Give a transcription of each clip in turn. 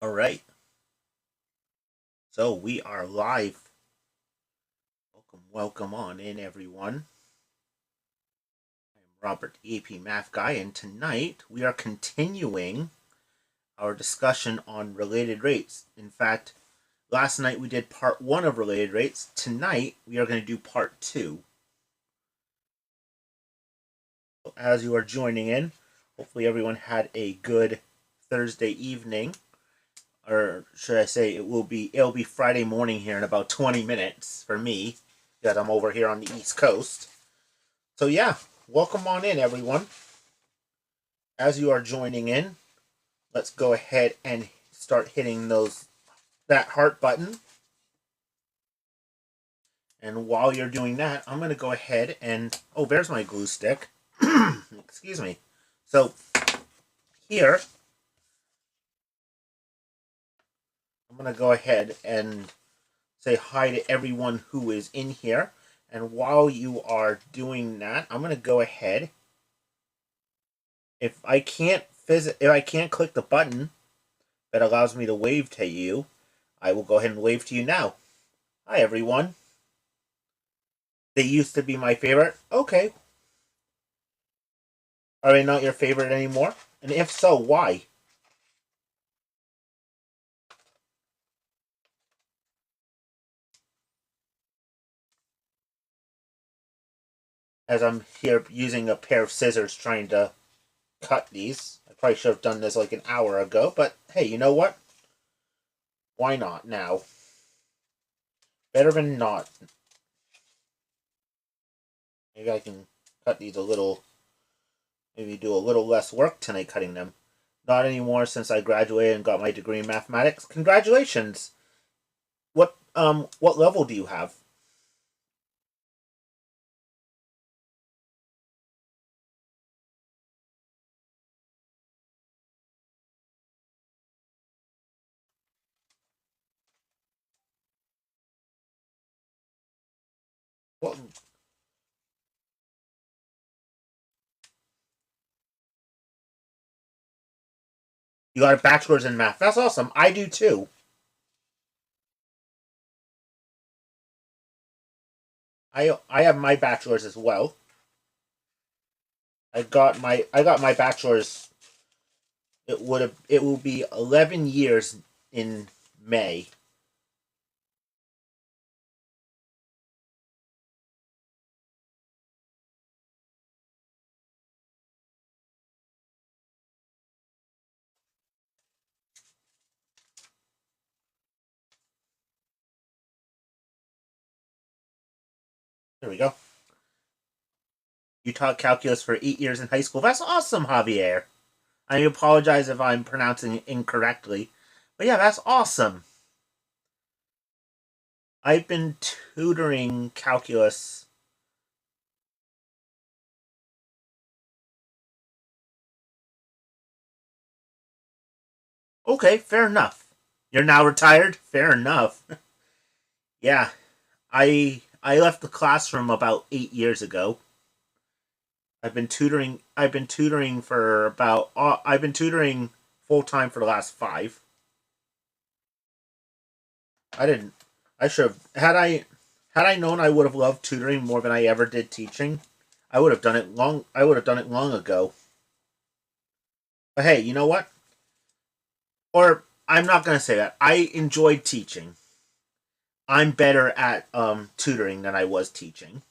All right, so we are live. Welcome on in, everyone. I'm Robert, the AP Math Guy, and tonight we are continuing our discussion on related rates. In fact, last night we did part one of related rates. Tonight we are going to do part two. So as you are joining in, hopefully everyone had a good Thursday evening, or should I say, it'll be Friday morning here in about 20 minutes for me, that I'm over here on the East Coast. So yeah, welcome on in, everyone. As you are joining in, let's go ahead and start hitting that heart button. And while you're doing that, I'm going to go ahead and there's my glue stick. Excuse me. So here, I'm going to go ahead and say hi to everyone who is in here. And while you are doing that, I'm going to go ahead. If I can't click the button that allows me to wave to you, I will go ahead and wave to you now. Hi, everyone. They used to be my favorite. Okay. Are they not your favorite anymore? And if so, why? As I'm here using a pair of scissors trying to cut these. I probably should have done this like an hour ago, but hey, you know what? Why not now? Better than not. Maybe I can cut these a little, maybe do a little less work tonight cutting them. Not anymore since I graduated and got my degree in mathematics. Congratulations! What level do you have? What You got a bachelor's in math. That's awesome. I do too. I have my bachelor's as well. I got my bachelor's. It will be 11 years in May. There we go. You taught calculus for 8 years in high school. That's awesome, Javier. I apologize if I'm pronouncing it incorrectly, but yeah, that's awesome. I've been tutoring calculus. Okay, fair enough. You're now retired. Fair enough. Yeah, I left the classroom about 8 years ago. I've been tutoring full time for the last five. I didn't. I should have had I known I would have loved tutoring more than I ever did teaching. I would have done it long. I would have done it long ago. But hey, you know what? Or I'm not gonna say that. I enjoyed teaching. I'm better at tutoring than I was teaching.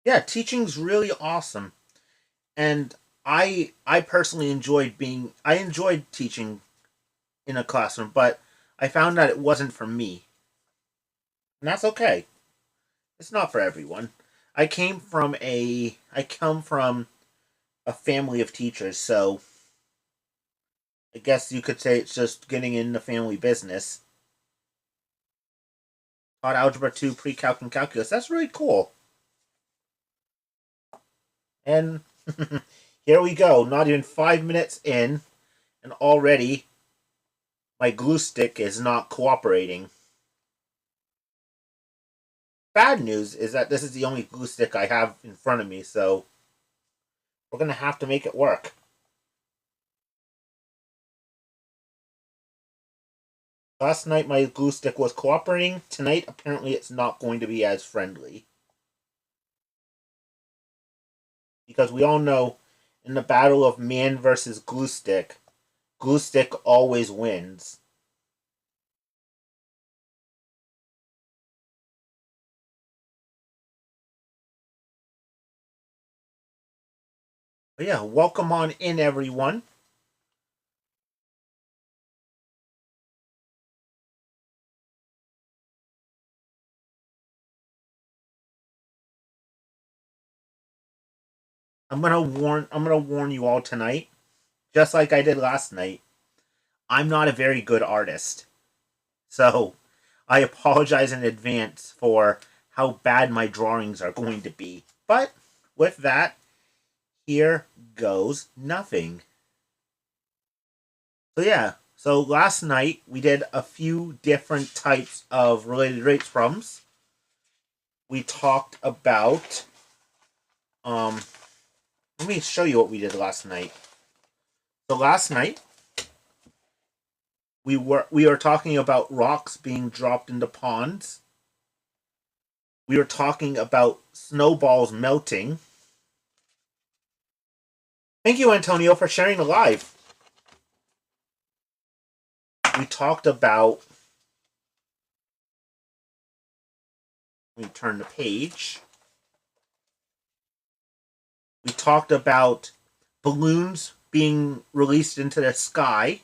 Yeah, teaching's really awesome, and I personally I enjoyed teaching in a classroom, but I found that it wasn't for me, and that's okay. It's not for everyone. I come from a family of teachers, so I guess you could say it's just getting in the family business. Taught algebra 2, pre-calc, and calculus. That's really cool. And here we go. Not even 5 minutes in, and already my glue stick is not cooperating. bad news is that this is the only glue stick I have in front of me, so we're going to have to make it work. Last night my glue stick was cooperating. Tonight, apparently it's not going to be as friendly. Because we all know, in the battle of man versus glue stick always wins. But yeah, welcome on in, everyone. I'm gonna warn you all tonight, just like I did last night. I'm not a very good artist. So I apologize in advance for how bad my drawings are going to be. But with that, here goes nothing. So yeah, so last night we did a few different types of related rates problems. We talked about let me show you what we did last night. So last night we were talking about rocks being dropped into ponds. We were talking about snowballs melting. Thank you, Antonio, for sharing the live. We talked about... Let me turn the page. We talked about balloons being released into the sky.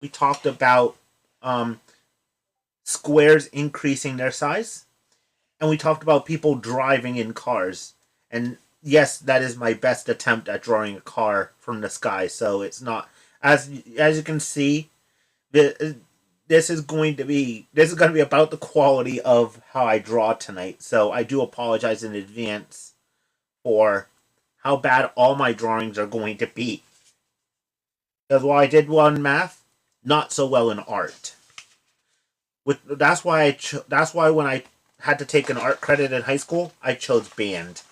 We talked about squares increasing their size. And we talked about people driving in cars. And yes, that is my best attempt at drawing a car from the sky. So it's not... As you can see, this is going to be about the quality of how I draw tonight. So I do apologize in advance for how bad all my drawings are going to be. Because while I did well in math, not so well in art. That's why when I had to take an art credit in high school, I chose band.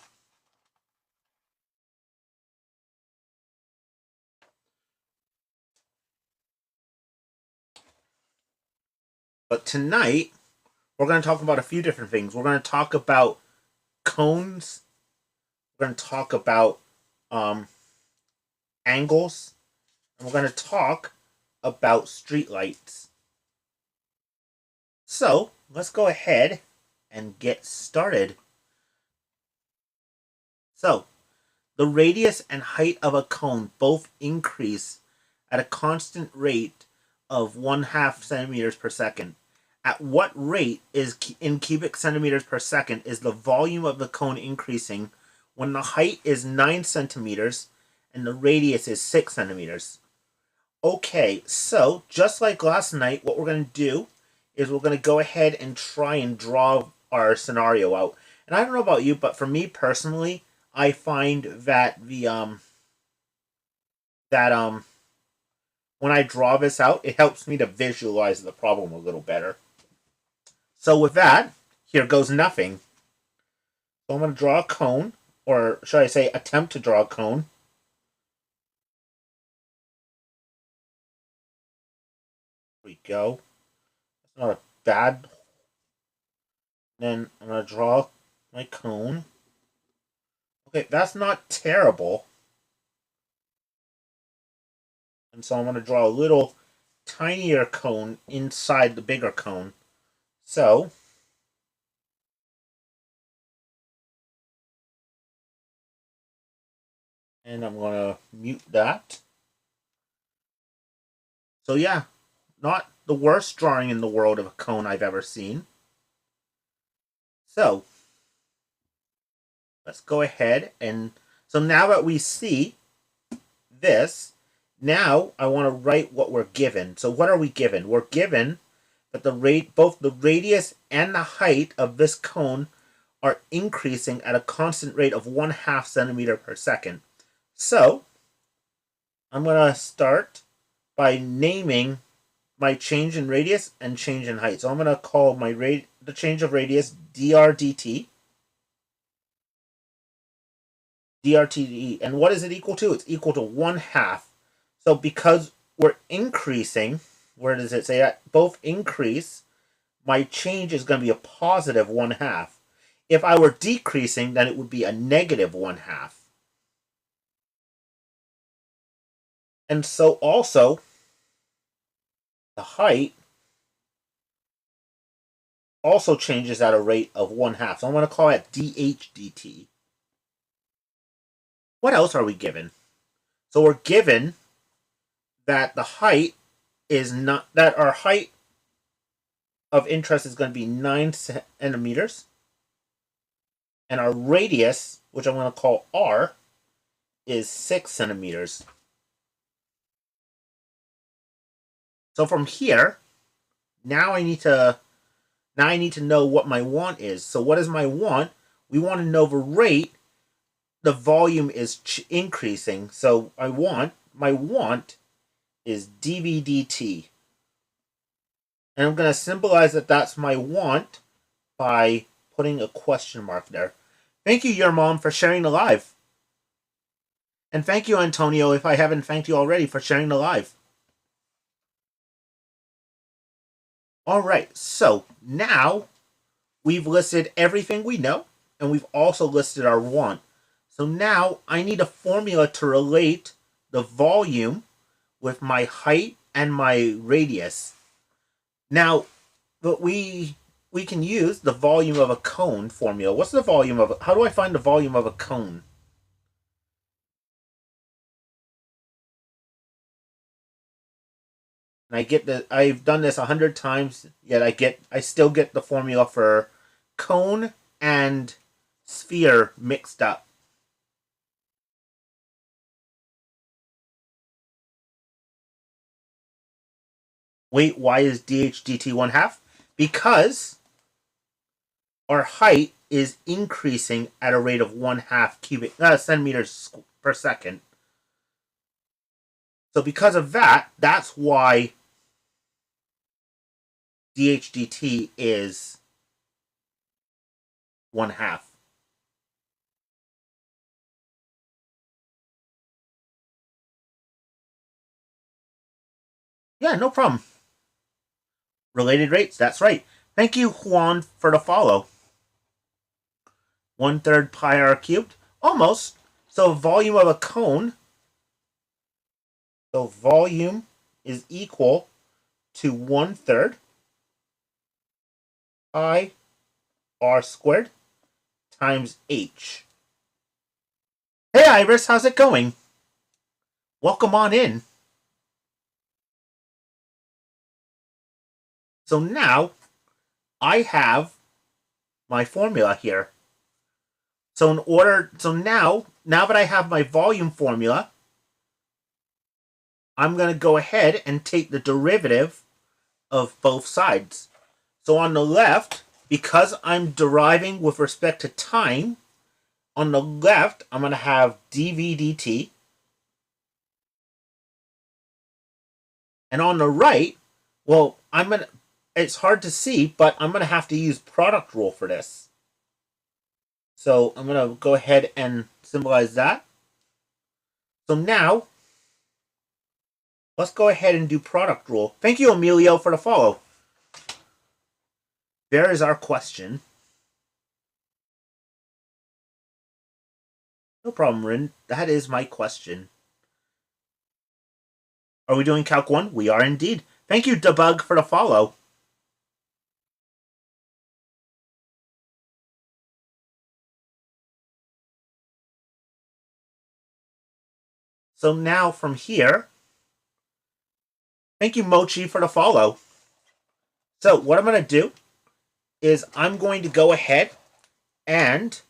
But tonight, we're going to talk about a few different things. We're going to talk about cones. We're going to talk about angles. And we're going to talk about streetlights. So, let's go ahead and get started. So, the radius and height of a cone both increase at a constant rate of 1/2 centimeters per second. At what rate is in cubic centimeters per second is the volume of the cone increasing when the height is 9 centimeters and the radius is 6 centimeters? Okay, so just like last night, what we're going to do is we're going to go ahead and try and draw our scenario out. And I don't know about you, but for me personally, I find that when I draw this out, it helps me to visualize the problem a little better. So with that, here goes nothing. So I'm going to draw a cone, or should I say attempt to draw a cone. There we go. That's not a bad... Then I'm going to draw my cone. Okay, that's not terrible. And so I'm going to draw a little tinier cone inside the bigger cone. So, and I'm going to mute that. So yeah, not the worst drawing in the world of a cone I've ever seen. So, let's go ahead and... So now that we see this, now I want to write what we're given. So what are we given? We're given that both the radius and the height of this cone are increasing at a constant rate of 1/2 centimeter per second. So I'm going to start by naming my change in radius and change in height. So I'm going to call my the change of radius dr dt. DRTE. And what is it equal to? It's equal to 1/2. So because we're increasing, where does it say that? Both increase, my change is going to be a positive 1/2. If I were decreasing, then it would be a negative 1/2. And so also, the height also changes at a rate of 1/2. So I'm going to call it dH dt. What else are we given? So we're given that the height is not, that our height of interest is going to be 9 centimeters. And our radius, which I'm going to call R, is 6 centimeters. So from here, now I need to know what my want is. So what is my want? We want to know the rate the volume is increasing. So my want is dV dt. And I'm going to symbolize that that's my want by putting a question mark there. Thank you, your mom, for sharing the live. And thank you, Antonio, if I haven't thanked you already, for sharing the live. All right, so now we've listed everything we know, and we've also listed our want. So now I need a formula to relate the volume with my height and my radius. Now, but we can use the volume of a cone formula. What's the volume of how do I find the volume of a cone? And I've done this 100 times, yet I still get the formula for cone and sphere mixed up. Wait, why is dH dt 1/2? Because our height is increasing at a rate of 1/2 cubic centimeters per second. So because of that, that's why dH dt is 1/2. Yeah, no problem. Related rates, that's right. Thank you, Juan, for the follow. 1/3 pi r cubed. Almost. So volume of a cone. So volume is equal to 1/3 pi r squared times h. Hey Iris, how's it going? Welcome on in. So now I have my formula here. So now that I have my volume formula, I'm going to go ahead and take the derivative of both sides. So on the left, because I'm deriving with respect to time, on the left, I'm going to have dV dt. And on the right, well, it's hard to see, but I'm going to have to use product rule for this. So I'm going to go ahead and symbolize that. So now, let's go ahead and do product rule. Thank you, Emilio, for the follow. There is our question. No problem, Rin. That is my question. Are we doing Calc 1? We are indeed. Thank you, Debug, for the follow. So now from here, thank you, Mochi, for the follow. So what I'm going to do is I'm going to go ahead and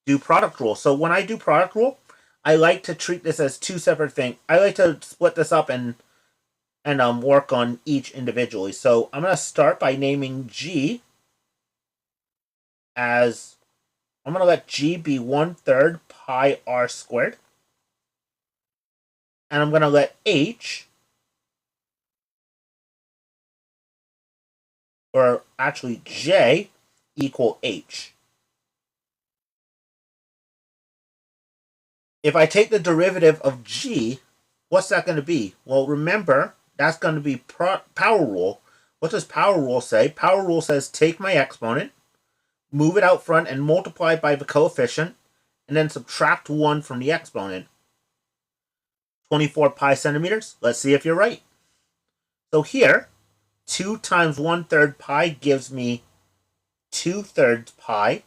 do product rule. So when I do product rule, I like to treat this as two separate things. I like to split this up and work on each individually. So I'm going to start by naming G as, I'm going to let G be 1/3 pi r squared. And I'm going to let H or actually j equal h. If I take the derivative of g, what's that going to be? Well, remember, that's going to be power rule. What does power rule say? Power rule says take my exponent, move it out front, and multiply it by the coefficient, and then subtract 1 from the exponent. 24 pi centimeters. Let's see if you're right. So here, 2 times 1/3 pi gives me 2/3 pi.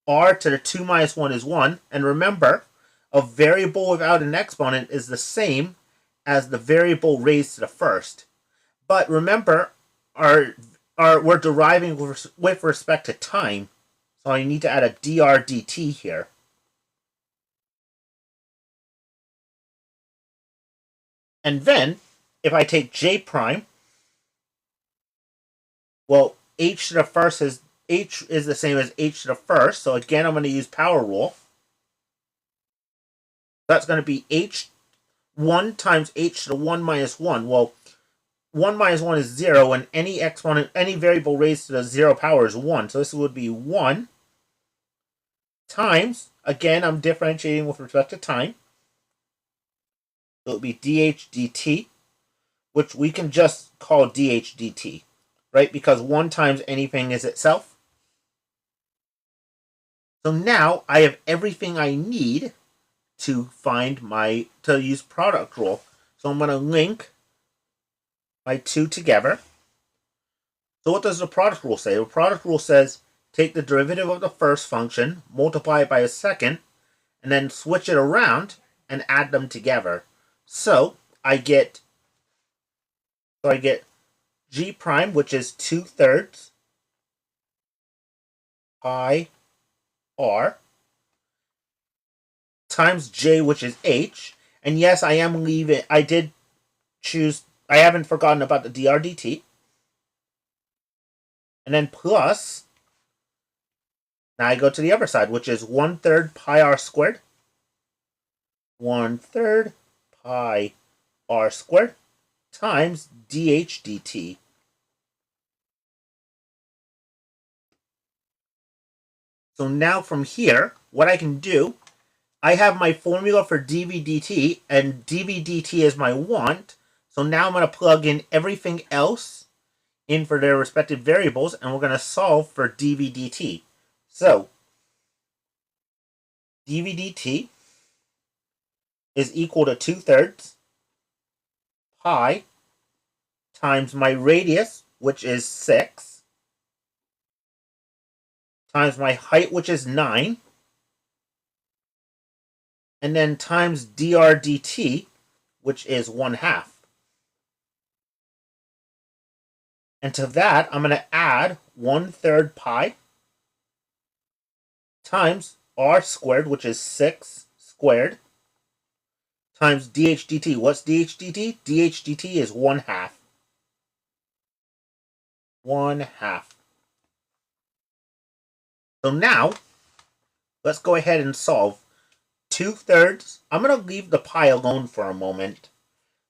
R to the 2 minus 1 is 1. And remember, a variable without an exponent is the same as the variable raised to the first. But remember, we're deriving with respect to time. So I need to add a dr dt here. And then, if I take j prime, well, h to the first is the same as h to the first. So again, I'm going to use power rule. That's going to be 1 times h to the 1 minus 1. Well, 1 minus 1 is 0, and any exponent, any variable raised to the 0 power is 1. So this would be 1 times, again, I'm differentiating with respect to time. So it would be dh dt, which we can just call dh dt, right? Because 1 times anything is itself. So now I have everything I need to use product rule. So I'm going to link my two together. So what does the product rule say? The product rule says take the derivative of the first function, multiply it by a second, and then switch it around and add them together. So I get g prime, which is 2/3 pi r, times j, which is h. And yes, I haven't forgotten about the dr dt. And then plus, now I go to the other side, which is 1/3 pi r squared. 1/3 pi r squared times dh dt. So now from here, what I can do, I have my formula for dv dt, and dv dt is my want. So now I'm going to plug in everything else in for their respective variables, and we're going to solve for dv dt. So dv dt is equal to 2/3 pi times my radius, which is 6, times my height, which is 9, and then times dr dt, which is 1/2. And to that, I'm going to add 1/3 pi times r squared, which is 6 squared, times dh dt. What's dh dt? dh dt is 1/2. 1/2. So now, let's go ahead and solve 2/3. I'm going to leave the pi alone for a moment.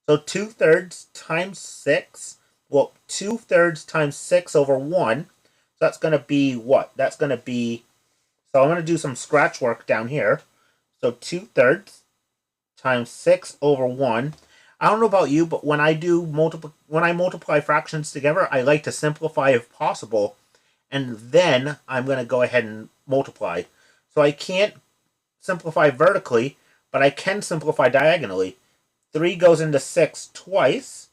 So 2/3 times 6, well, 2/3 times 6 over 1. So that's going to be what? That's going to be, so I'm going to do some scratch work down here. So 2/3 times 6 over 1. I don't know about you, but when I multiply fractions together, I like to simplify if possible, and then I'm going to go ahead and multiply. So I can't simplify vertically, but I can simplify diagonally. 3 goes into 6 twice,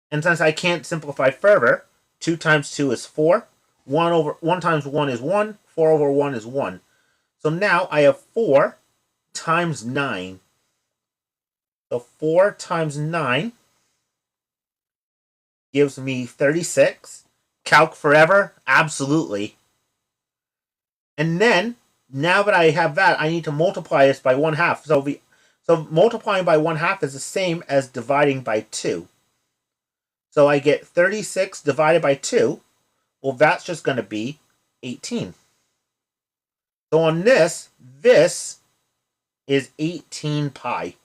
and since I can't simplify further, 2 times 2 is 4. 1 times 1 is 1. 4 over 1 is 1. So now I have 4 times 9. So 4 times 9 gives me 36. Calc forever? Absolutely. And then, now that I have that, I need to multiply this by 1/2. So multiplying by 1/2 is the same as dividing by 2. So I get 36 divided by 2. Well, that's just going to be 18. So on this is 18 pi.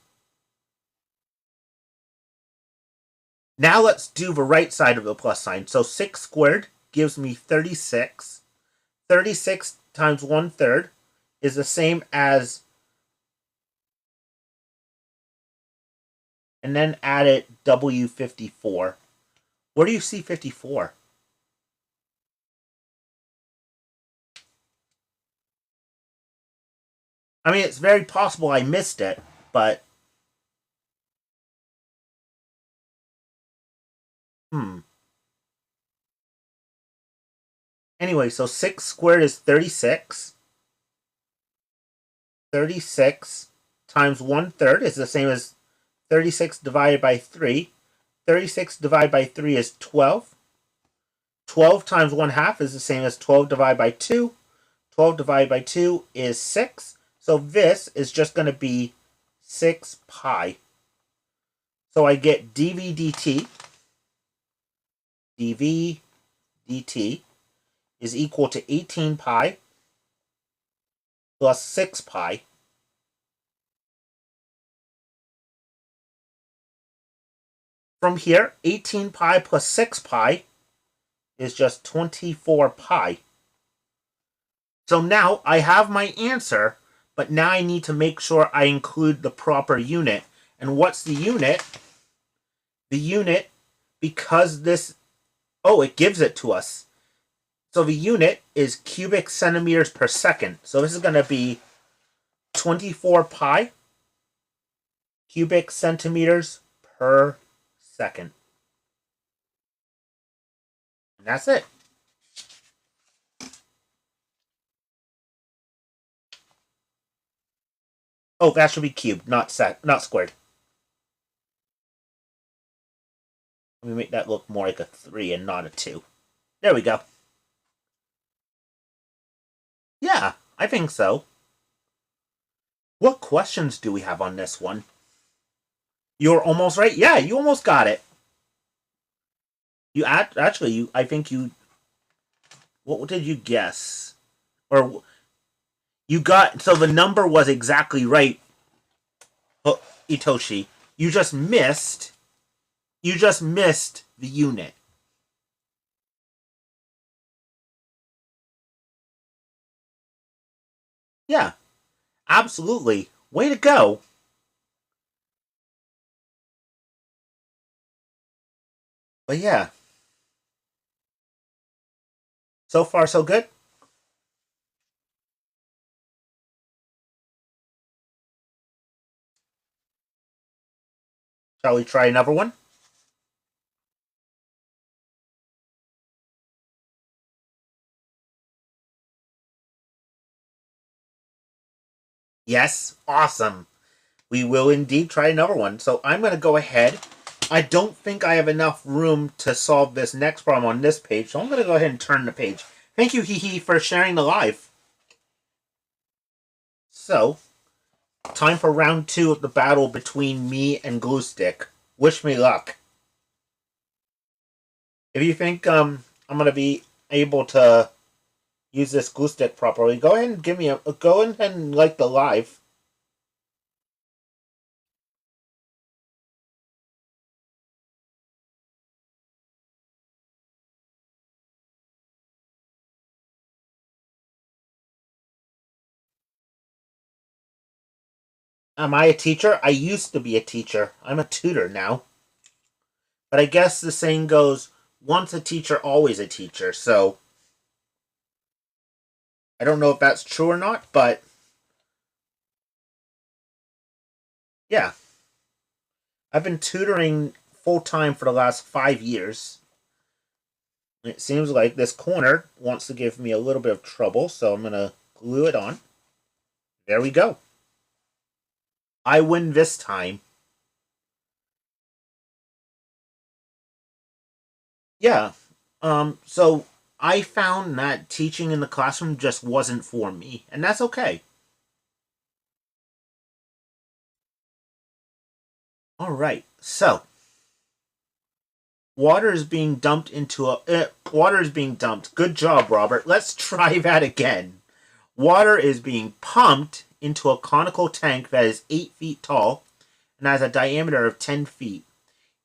Now let's do the right side of the plus sign. So 6 squared gives me 36. 36 times 1/3 is the same as, and then add it W54. Where do you see 54? I mean, it's very possible I missed it, but Anyway, so 6 squared is 36. 36 times 1/3 is the same as 36 divided by 3. 36 divided by 3 is 12. 12 times 1/2 is the same as 12 divided by 2. 12 divided by 2 is 6. So this is just going to be 6 pi. So I get dv dt. dv dt is equal to 18 pi plus 6 pi. From here, 18 pi plus 6 pi is just 24 pi. So now I have my answer, but now I need to make sure I include the proper unit. And what's the unit? The unit, because this, it gives it to us. So the unit is cubic centimeters per second. So this is going to be 24 pi cubic centimeters per second. And that's it. Oh, that should be cubed, not squared. Let me make that look more like a 3 and not a 2. There we go. Yeah, I think so. What questions do we have on this one? You're almost right. Yeah, you almost got it. I think you. What did you guess? Or you got, so the number was exactly right, Itoshi. You just missed the unit. Yeah, absolutely. Way to go. But yeah. So far, so good. Shall we try another one? Yes, awesome. We will indeed try another one. So I'm going to go ahead. I don't think I have enough room to solve this next problem on this page, so I'm going to go ahead and turn the page. Thank you, Hee, for sharing the live. So, time for round 2 of the battle between me and Gluestick. Wish me luck. If you think I'm going to be able to use this Gluestick properly, go ahead and go ahead and like the live. Am I a teacher? I used to be a teacher. I'm a tutor now. But I guess the saying goes, once a teacher, always a teacher. So I don't know if that's true or not, but yeah. I've been tutoring full-time for the last 5 years. It seems like this corner wants to give me a little bit of trouble, so I'm going to glue it on. There we go. I win this time. Yeah. So I found that teaching in the classroom just wasn't for me, and that's okay. All right. So water is being dumped into a water is being dumped. Good job, Robert. Let's try that again. Water is being pumped into a conical tank that is 8 feet tall and has a diameter of 10 feet.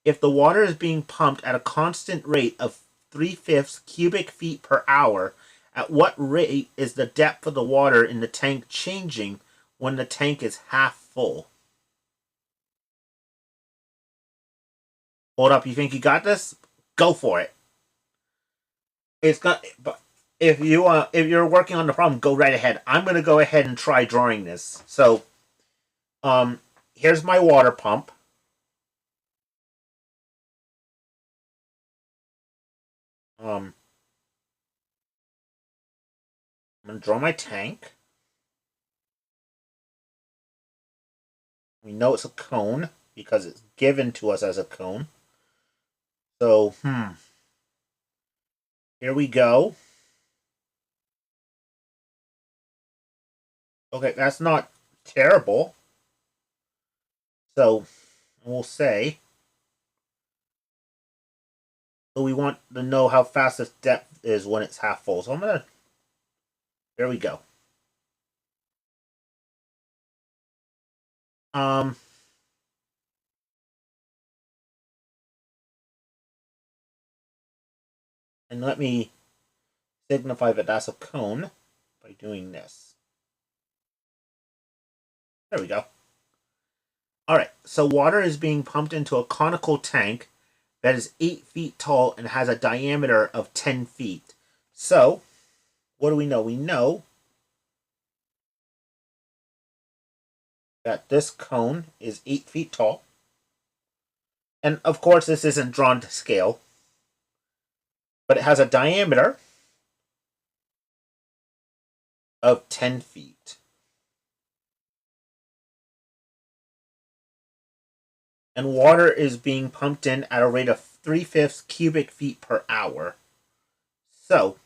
If the water is being pumped at a constant rate of 3/5 cubic feet per hour, at what rate is the depth of the water in the tank changing when the tank is half full? Hold up, you think you got this? Go for it. It's got. But if you're working on the problem, go right ahead. I'm gonna go ahead and try drawing this. So, um, here's my water pump. I'm gonna draw my tank. We know it's a cone because it's given to us as a cone. So, here we go. Okay, that's not terrible. So, we'll say. So we want to know how fast this depth is when it's half full. So I'm gonna. There we go. Um. And let me signify that that's a cone by doing this. There we go. Alright, so water is being pumped into a conical tank that is 8 feet tall and has a diameter of 10 feet. So, what do we know? We know that this cone is 8 feet tall. And of course, this isn't drawn to scale, but it has a diameter of 10 feet. And water is being pumped in at a rate of 3/5 cubic feet per hour. So,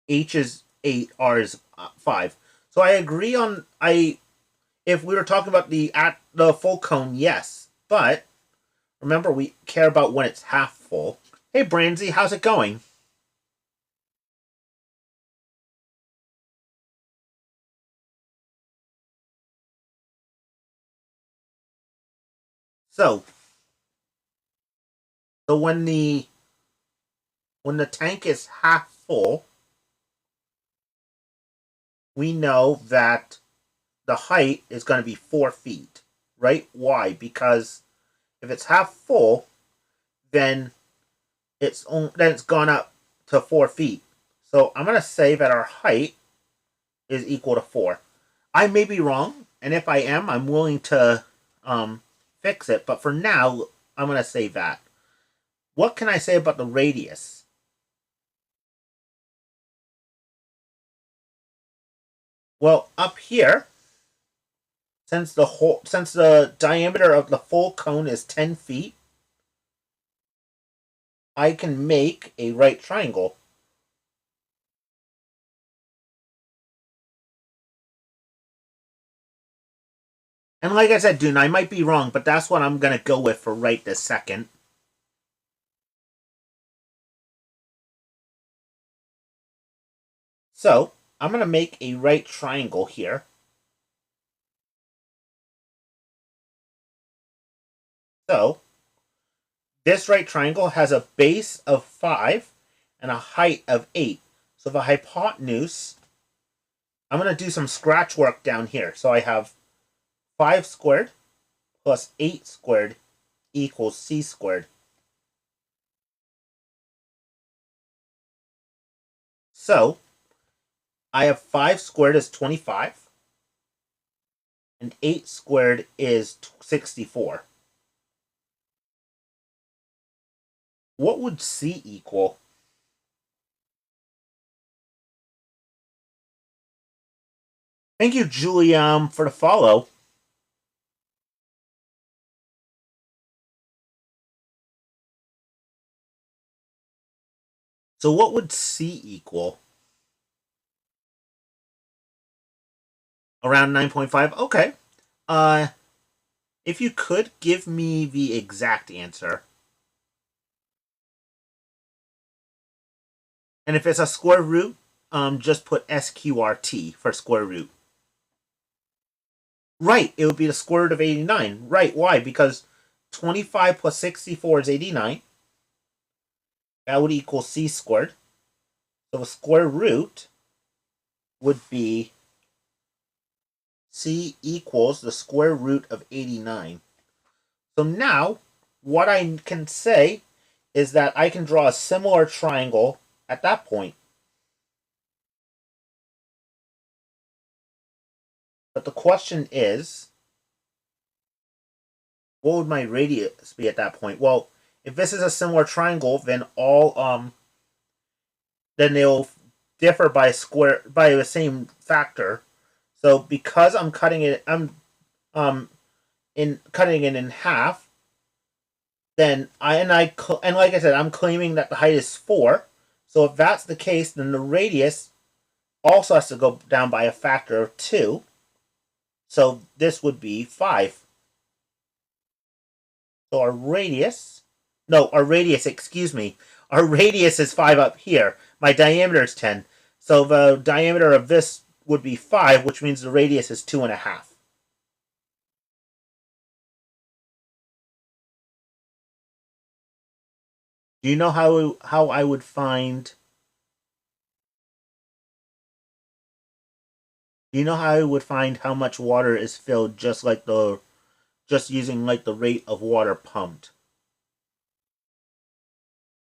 H is 8, R is 5. So I agree on if we were talking about the full cone, yes. But remember, we care about when it's half full. Hey, Brandsy, how's it going? So, so when the tank is half full, we know that the height is going to be 4 feet, right? Why? Because if it's half full, then it's gone up to 4 feet. So I'm going to say that our height is equal to 4. I may be wrong, and if I am, I'm willing to fix it. But for now, I'm going to say that. What can I say about the radius? Well, up here, since the diameter of the full cone is 10 feet, I can make a right triangle. And like I said, Dune, I might be wrong, but that's what I'm going to go with for right this second. So, I'm going to make a right triangle here. So, this right triangle has a base of 5 and a height of 8. So the hypotenuse, I'm going to do some scratch work down here. So I have 5 squared plus 8 squared equals c squared. So I have 5 squared is 25 and 8 squared is 64. What would c equal? Thank you, Juliam, for the follow. So what would c equal? Around 9.5? Okay. If you could give me the exact answer. And if it's a square root, just put SQRT for square root. Right, it would be the square root of 89. Right, why? Because 25 plus 64 is 89. That would equal c squared. So the square root would be c equals the square root of 89. So now, what I can say is that I can draw a similar triangle at that point. But the question is, what would my radius be at that point? Well, if this is a similar triangle, then they'll differ by the same factor. So because I'm cutting it in half, then and like I said, I'm claiming that the height is 4. So if that's the case, then the radius also has to go down by a factor of 2. So this would be 5. So excuse me, our radius is 5 up here. My diameter is 10. So the diameter of this would be 5, which means the radius is 2.5. Do you know how I would find? Do you know how I would find how much water is filled just using like the rate of water pumped?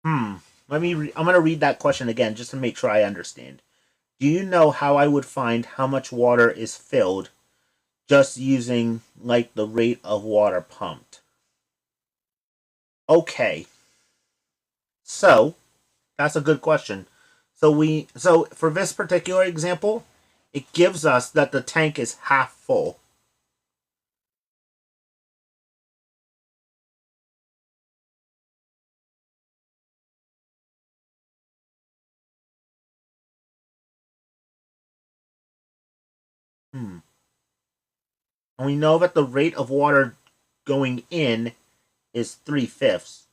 Hmm. I'm gonna read that question again just to make sure I understand. Do you know how I would find how much water is filled just using like the rate of water pumped? Okay. So, that's a good question. So for this particular example, it gives us that the tank is half full. Hmm. And we know that the rate of water going in is 3/5.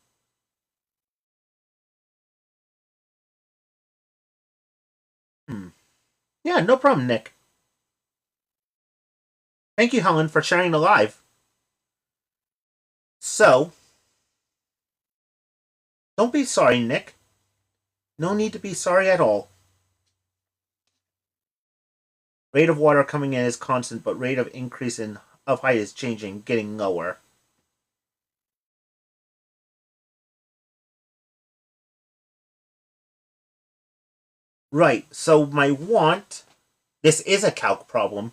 Hmm. Yeah, no problem, Nick. Thank you, Helen, for sharing the live. So, don't be sorry, Nick. No need to be sorry at all. Rate of water coming in is constant, but rate of increase of height is changing, getting lower. Right, so this is a calc problem.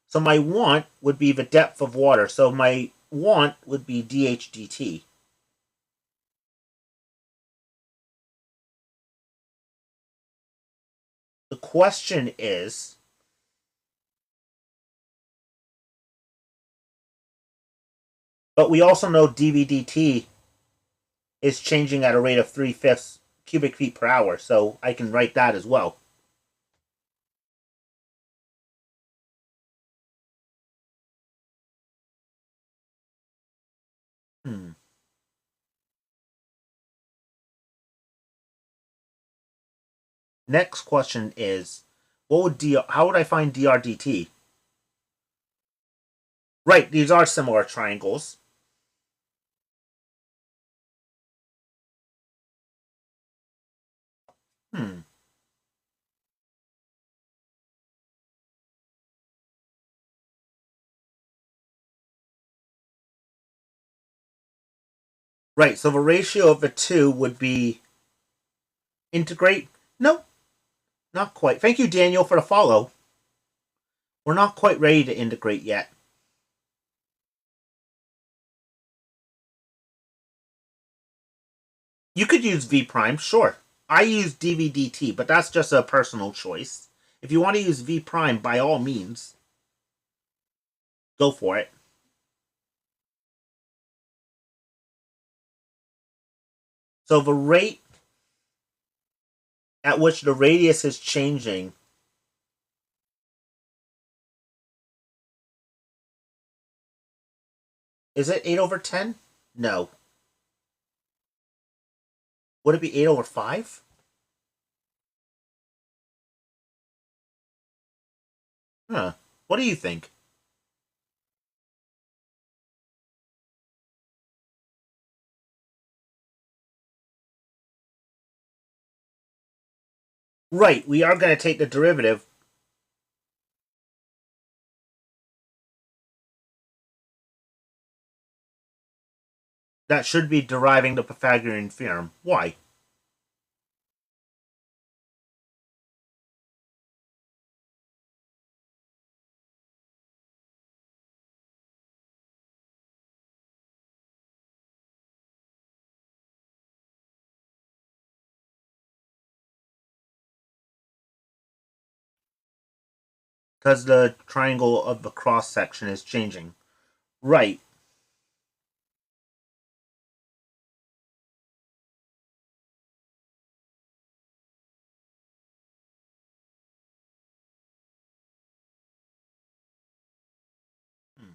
So my want would be the depth of water. So my want would be dH dt. The question is, but we also know dV dt is changing at a rate of 3/5 cubic feet per hour, so I can write that as well. Hmm. Next question is, how would I find dr dt? Right, these are similar triangles. Hmm. Right, so the ratio of the two would be integrate. No, not quite. Thank you, Daniel, for the follow. We're not quite ready to integrate yet. You could use v prime, sure. I use dvdt, but that's just a personal choice. If you want to use v prime, by all means, go for it. So the rate at which the radius is changing, is it 8 over 10? No. Would it be 8 over 5? Huh. What do you think? Right, we are going to take the derivative. That should be deriving the Pythagorean theorem. Why? Because the triangle of the cross section is changing. Right. Hmm.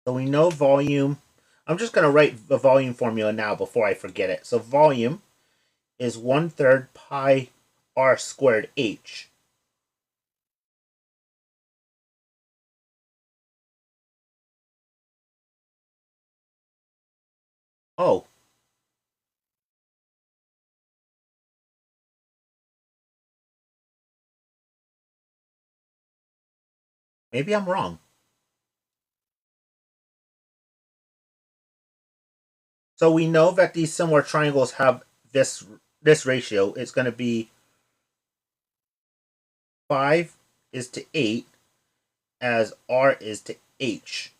So we know volume. I'm just going to write the volume formula now before I forget it. So volume is 1/3 pi r squared h. Oh, maybe I'm wrong. So we know that these similar triangles have this ratio. It's going to be 5 is to 8 as r is to h.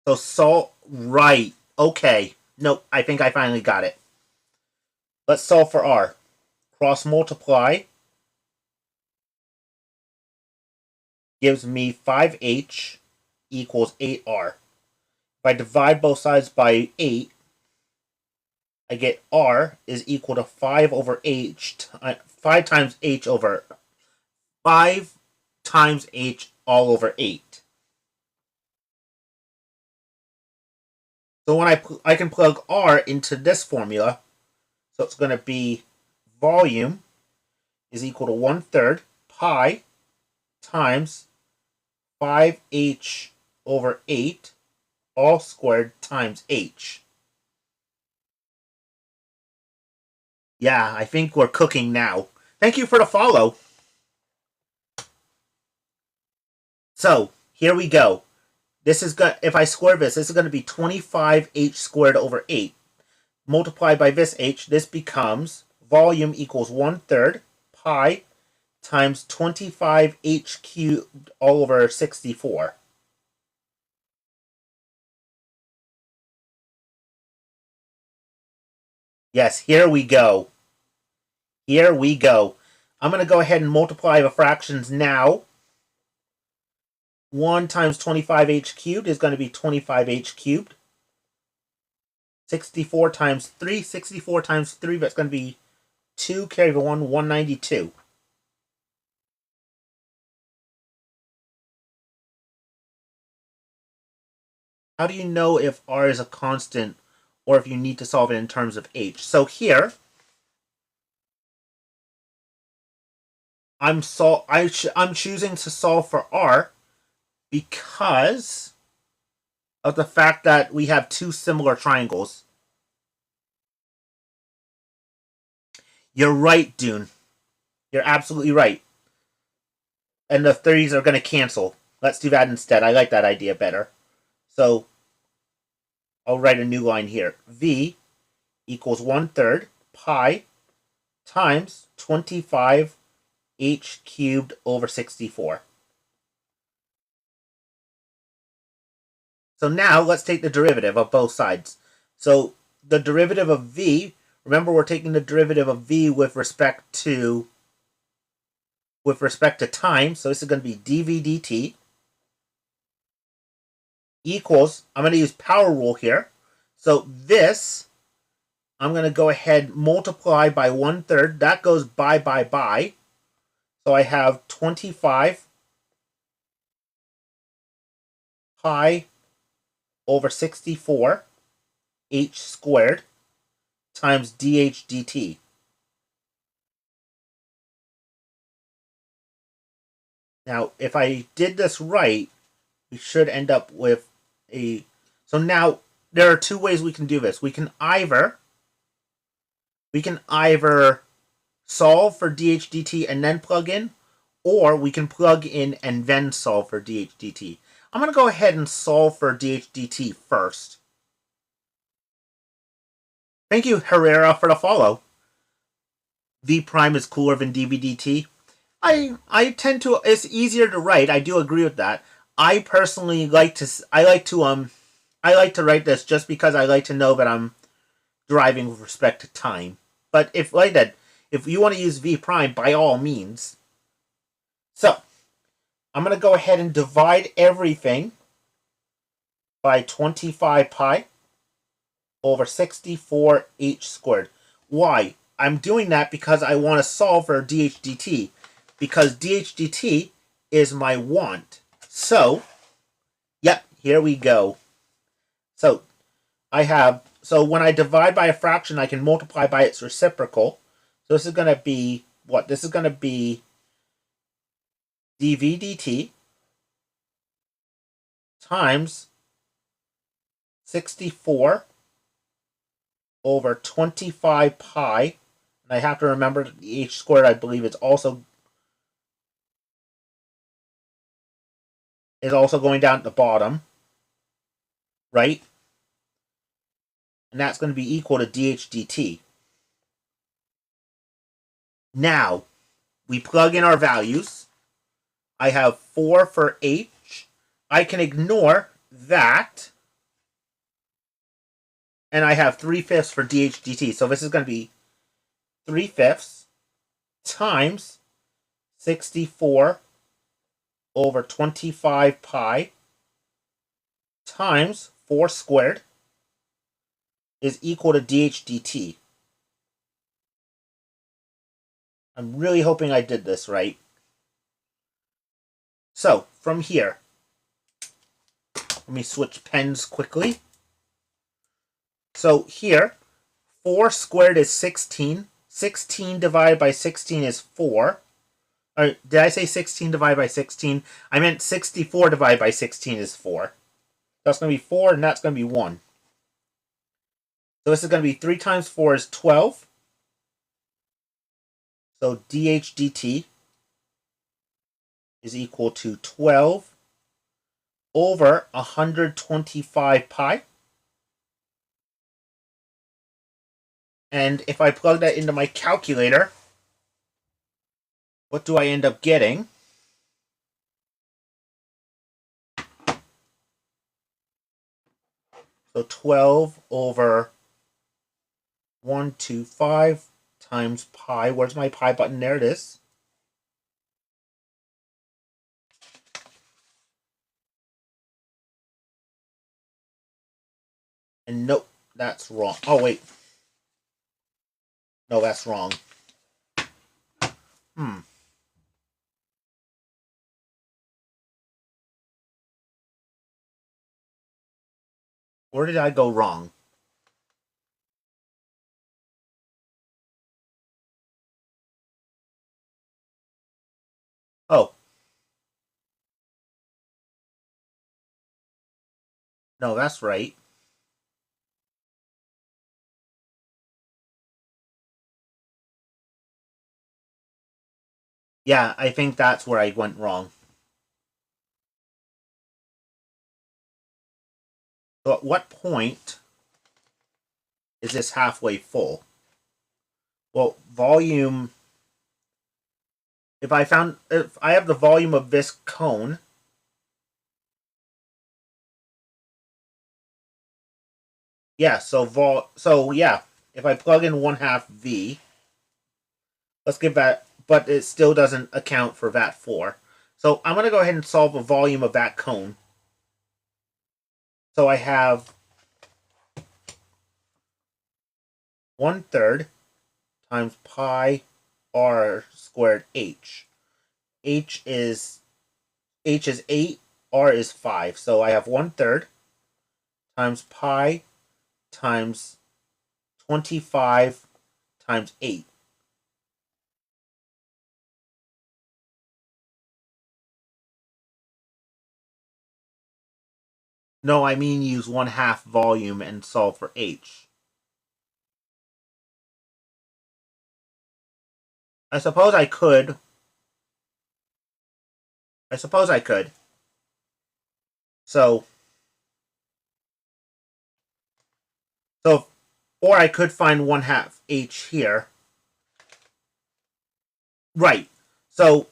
So solve right. Okay. Nope, I think I finally got it. Let's solve for r. Cross multiply gives me 5h equals 8r. If I divide both sides by 8, I get r is equal to 5 over h, 5 times h over 5 times h all over 8. So when I can plug r into this formula, so it's going to be volume is equal to 1/3 pi times 5h over 8 all squared times h. Yeah, I think we're cooking now. Thank you for the follow. So here we go. This is good. If I square this is going to be 25h squared over 8. Multiplied by this h, this becomes volume equals 1/3 pi times 25h cubed all over 64. Yes, here we go. Here we go. I'm going to go ahead and multiply the fractions now. 1 times 25h cubed is going to be 25h cubed. 64 times 3, 64 times 3, that's going to be 2, carry the 1, 192. How do you know if r is a constant or if you need to solve it in terms of h? So here, I'm choosing to solve for r because of the fact that we have two similar triangles. You're right, Dune. You're absolutely right. And the 30s are going to cancel. Let's do that instead. I like that idea better. So I'll write a new line here. V equals 1/3 pi times 25 h cubed over 64. So now let's take the derivative of both sides. So the derivative of v, remember we're taking the derivative of v with respect to time. So this is going to be dv dt equals, I'm going to use power rule here. So this, I'm going to go ahead and multiply by 1/3. That goes by. So I have 25 pi over 64 h squared times dh dt. Now, if I did this right, we should end up with a... So now, there are two ways we can do this. We can either solve for DHDT and then plug in, or we can plug in and then solve for DHDT. I'm going to go ahead and solve for DHDT first. Thank you, Herrera, for the follow. V prime is cooler than DVDT. I tend to... It's easier to write. I do agree with that. I personally like to... I like to write this just because I like to know that I'm driving with respect to time. But if, like that, if you want to use V prime, by all means. So, I'm going to go ahead and divide everything by 25 pi over 64h squared. Why? I'm doing that because I want to solve for DHDT. Because DHDT is my want. So, yep, here we go. So, so when I divide by a fraction, I can multiply by its reciprocal. So this is going to be, what? This is going to be dv dt times 64 over 25 pi. And I have to remember that the h squared, I believe, is also going down at the bottom. Right? And that's going to be equal to dh dt. Now, we plug in our values. I have 4 for h. I can ignore that. And I have 3/5 for dh dt. So this is going to be 3/5 times 64 over 25 pi times 4 squared is equal to dh dt. I'm really hoping I did this right. So, from here, let me switch pens quickly. So here, 4 squared is 16. 16 divided by 16 is 4. Or did I say 16 divided by 16? I meant 64 divided by 16 is 4. That's going to be 4, and that's going to be 1. So this is going to be 3 times 4 is 12. So dh dt is equal to 12 over 125 pi. And if I plug that into my calculator, what do I end up getting? So 12 over 125 times pi. Where's my pi button? There it is. And nope, that's wrong. Oh, wait. No, that's wrong. Where did I go wrong? Oh. No, that's right. Yeah, I think that's where I went wrong. So at what point is this halfway full? Well, volume... If I have the volume of this cone... Yeah, so yeah, if I plug in 1/2 V, let's give that, but it still doesn't account for VAT4. So I'm going to go ahead and solve a volume of that cone. So I have 1/3 times pi r squared h. H is 8, r is 5. So I have 1/3 times pi times 25 times 8. No, I mean use 1/2 volume and solve for h. I suppose I could. I suppose I could. So, so, or I could find 1/2 h here. Right. So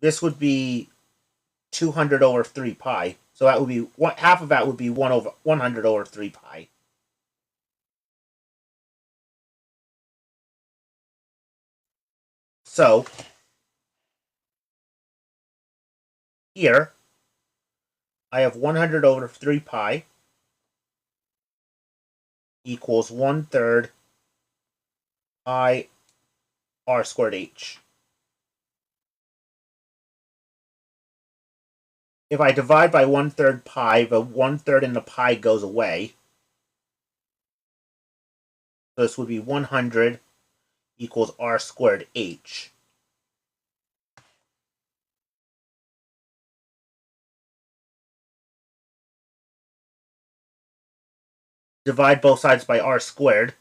this would be 200 over 3 pi. So that would be half of that would be 100 over 3 pi. So here I have 100 over 3 pi equals 1/3 I r squared h. If I divide by 1/3 pi, the 1/3 in the pi goes away. So this would be 100 equals r squared h. Divide both sides by r squared.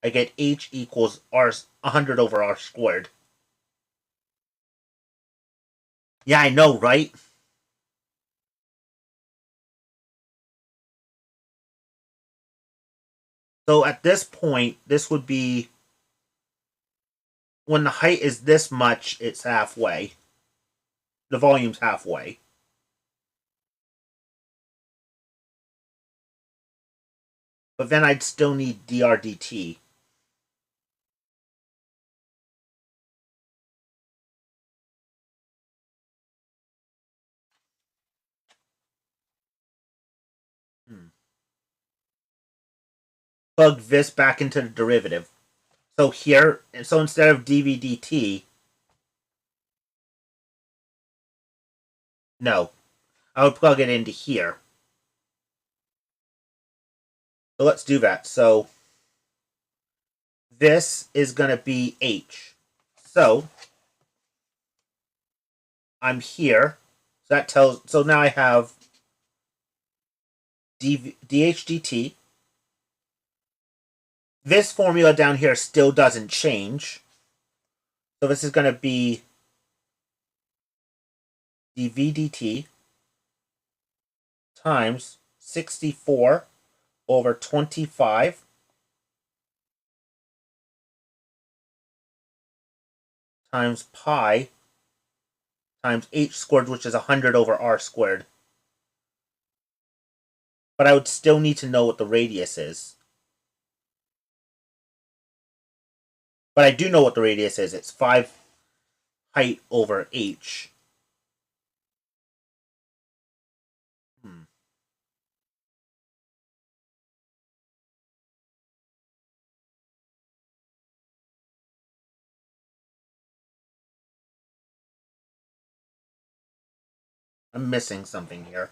I get h equals 100 over r squared. Yeah, I know, right? So at this point, this would be when the height is this much, it's halfway. The volume's halfway. But then I'd still need dr dt. Plug this back into the derivative. So here, so instead of dv dt, no, I would plug it into here. So let's do that. So this is going to be h. So I'm here. So that tells. So now I have dh dt. This formula down here still doesn't change. So this is going to be dv dt times 64 over 25 times pi times h squared, which is 100 over r squared. But I would still need to know what the radius is. But I do know what the radius is. It's 5 height over h. I'm missing something here.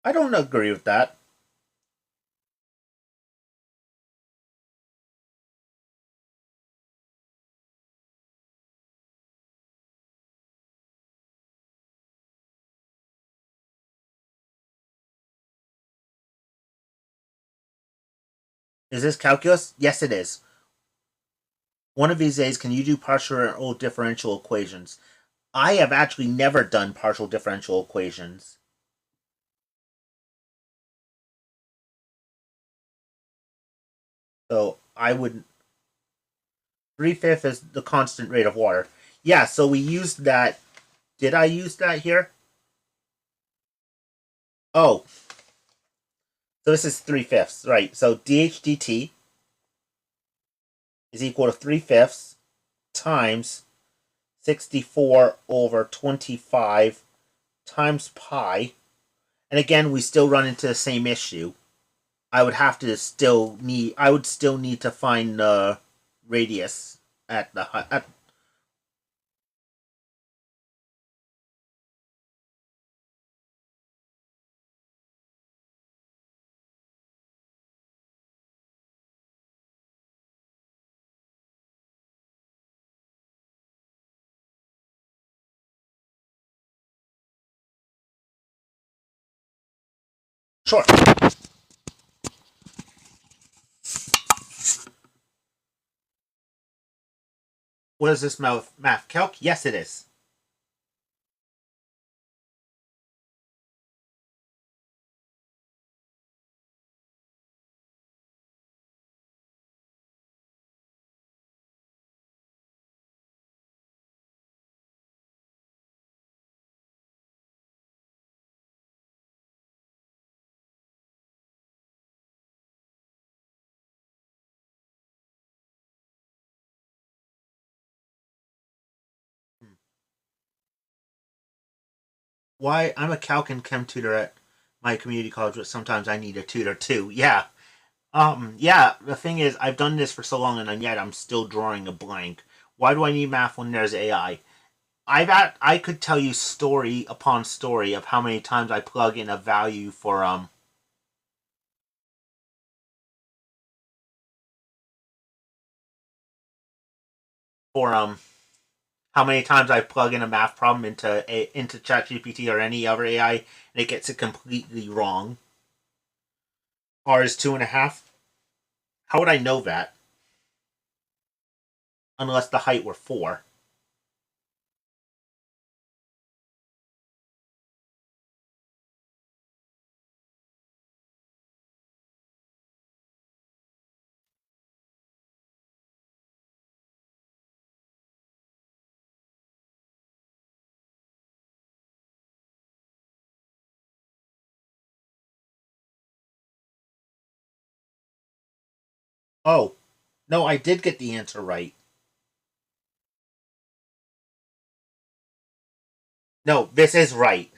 I don't agree with that. Is this calculus? Yes, it is. One of these days, can you do partial differential equations? I have actually never done partial differential equations. So I would 3/5 is the constant rate of water. Yeah, so we used that. Did I use that here? Oh, so this is 3/5, right? So dh dt is equal to 3/5 times 64 over 25 times pi. And again, we still run into the same issue. I would still need to find the radius at the Sure. What is this math calc? Yes, it is. Why? I'm a calc and chem tutor at my community college, but sometimes I need a tutor too. Yeah. Yeah, the thing is, I've done this for so long and yet I'm still drawing a blank. Why do I need math when there's AI? I could tell you story upon story of how many times I plug in a value for how many times I plug in a math problem into ChatGPT or any other AI and it gets it completely wrong. R is 2.5. How would I know that? Unless the height were 4. Oh, no, I did get the answer right. No, this is right.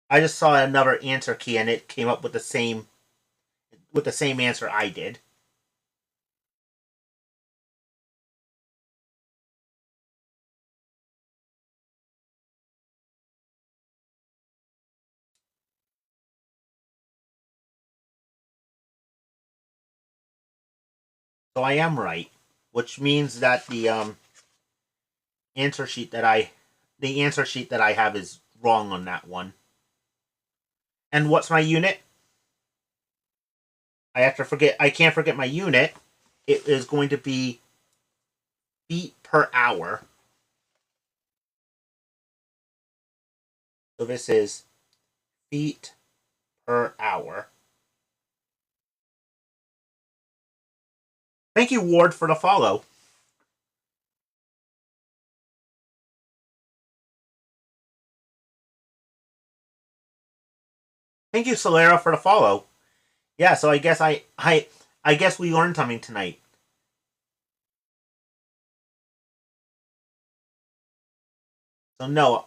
I just saw another answer key and it came up with the same answer I did. So I am right, which means that answer sheet that I the answer sheet that I have is wrong on that one. And what's my unit? I can't forget my unit. It is going to be feet per hour. So this is feet per hour. Thank you, Ward, for the follow. Thank you, Solera, for the follow. Yeah, so I guess we learned something tonight. So no,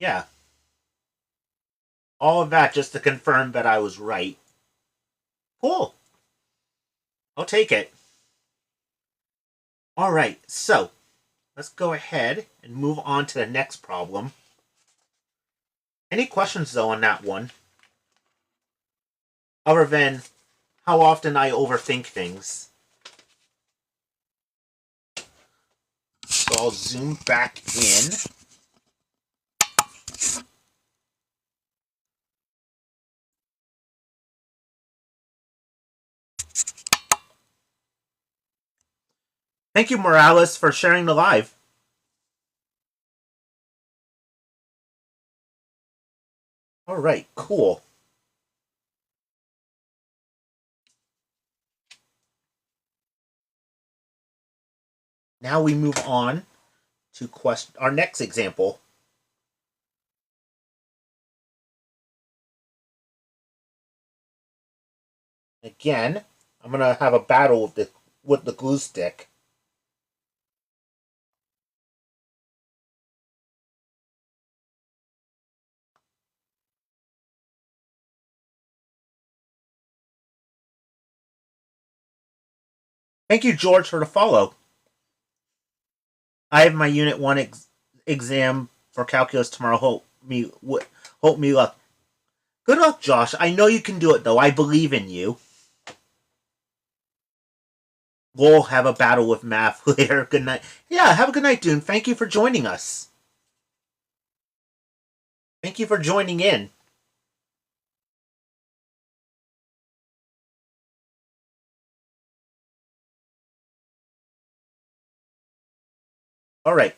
yeah, all of that just to confirm that I was right. Cool. I'll take it. All right, so let's go ahead and move on to the next problem. Any questions though on that one? Other than how often I overthink things. So I'll zoom back in. Thank you, Morales, for sharing the live. All right, cool. Now we move on to our next example. Again, I'm gonna have a battle with the glue stick. Thank you, George, for the follow. I have my Unit 1 exam for calculus tomorrow. Hope me luck. Good luck, Josh. I know you can do it, though. I believe in you. We'll have a battle with math later. Good night. Yeah, have a good night, Dune. Thank you for joining us. Thank you for joining in. All right.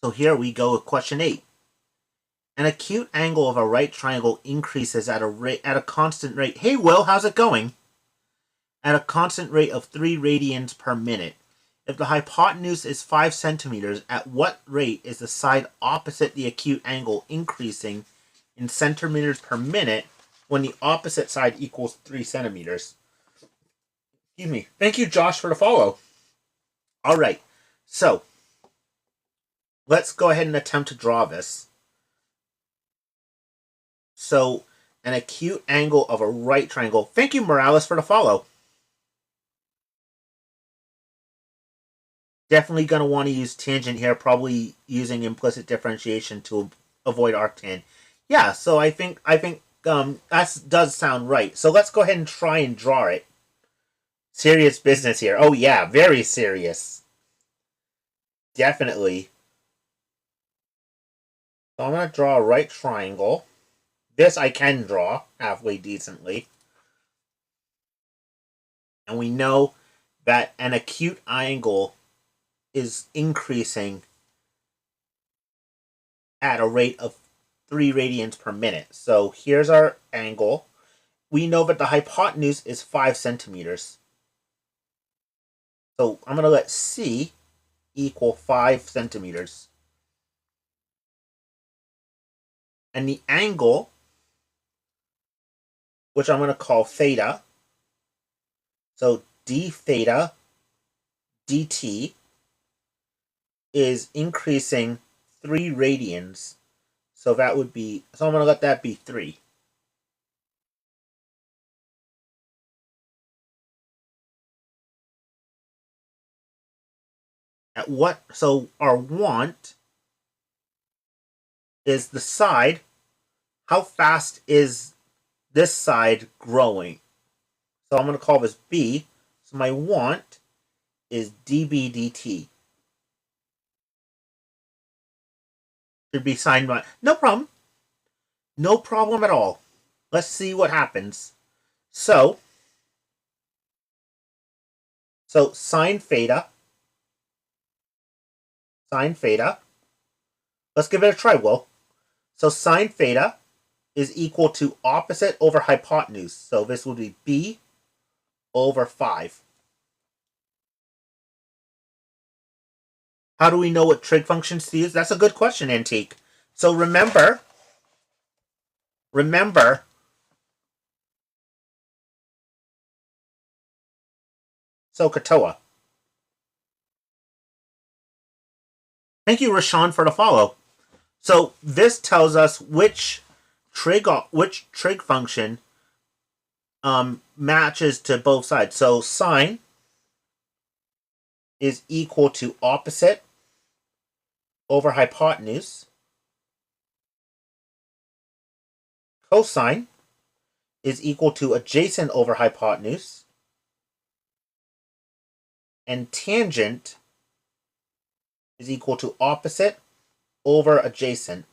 So here we go with question 8. An acute angle of a right triangle increases at a constant rate. Hey, Will, how's it going? At a constant rate of 3 radians per minute. If the hypotenuse is 5 centimeters, at what rate is the side opposite the acute angle increasing in centimeters per minute when the opposite side equals 3 centimeters? Excuse me. Thank you, Josh, for the follow. All right. So, let's go ahead and attempt to draw this. So, an acute angle of a right triangle. Thank you, Morales, for the follow. Definitely going to want to use tangent here, probably using implicit differentiation to avoid arctan. Yeah, so I think that does sound right. So let's go ahead and try and draw it. Serious business here. Oh yeah, very serious. Definitely. So I'm going to draw a right triangle. This I can draw halfway decently. And we know that an acute angle is increasing at a rate of 3 radians per minute. So here's our angle. We know that the hypotenuse is 5 centimeters. So I'm going to let C equal 5 centimeters. And the angle, which I'm going to call theta, so d theta dt is increasing 3 radians. So that would be, so I'm going to let that be 3. At what, so our want is the side, how fast is this side growing? So I'm going to call this B. So my want is dB dt. Should be signed by, no problem. No problem at all. Let's see what happens. So sine theta. Let's give it a try, Will. So sine theta is equal to opposite over hypotenuse. So this would be B over 5. How do we know what trig functions to use? That's a good question, Antique. So remember, SOHCAHTOA. Thank you, Rashawn, for the follow. So this tells us which trig function matches to both sides. So sine is equal to opposite over hypotenuse. Cosine is equal to adjacent over hypotenuse. And tangent is equal to opposite over adjacent.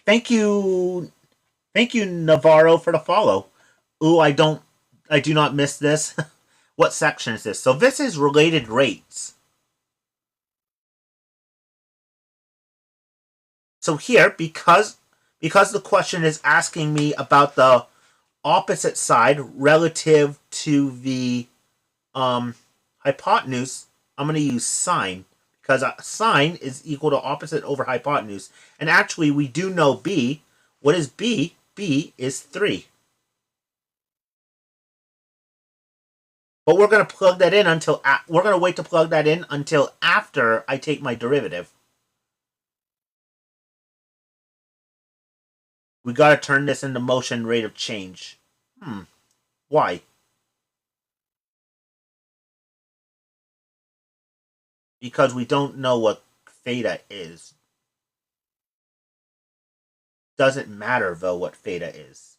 Thank you, Navarro, for the follow. Ooh, I do not miss this. What section is this? So this is related rates. So here, because the question is asking me about the opposite side relative to the hypotenuse, I'm going to use sine, because sine is equal to opposite over hypotenuse. And actually, we do know B. What is B? B is 3. But we're going to plug that in until, we're going to wait to plug that in until after I take my derivative. We got to turn this into motion rate of change. Why? Because we don't know what theta is. doesn't matter, though, what theta is.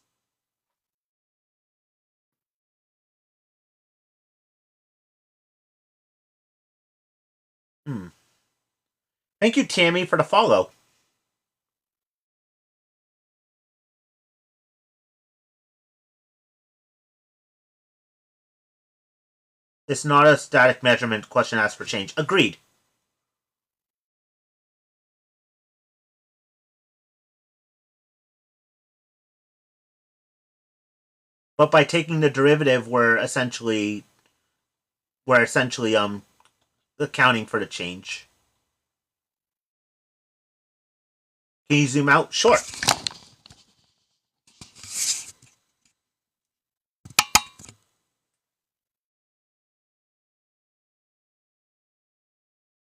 Thank you, Tammy, for the follow. It's not a static measurement question asked for change. Agreed. But by taking the derivative, we're essentially accounting for the change. Can you zoom out? Sure.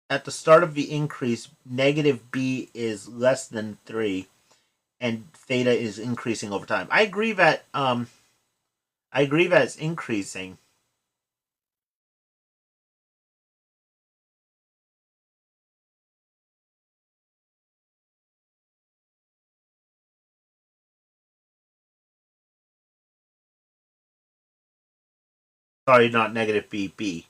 At the start of the increase, negative b is less than 3, and theta is increasing over time. I agree that it's increasing. Sorry, not negative b, b.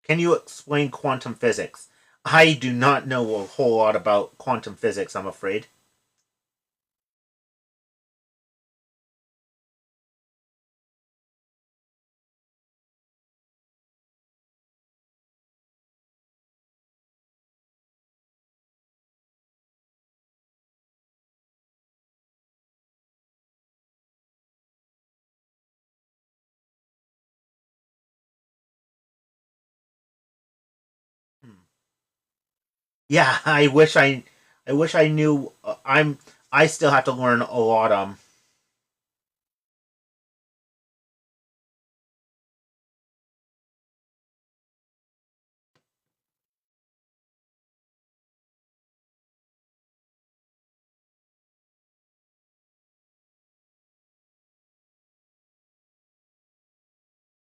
Can you explain quantum physics? I do not know a whole lot about quantum physics, I'm afraid. Yeah, I wish I knew. I still have to learn a lot.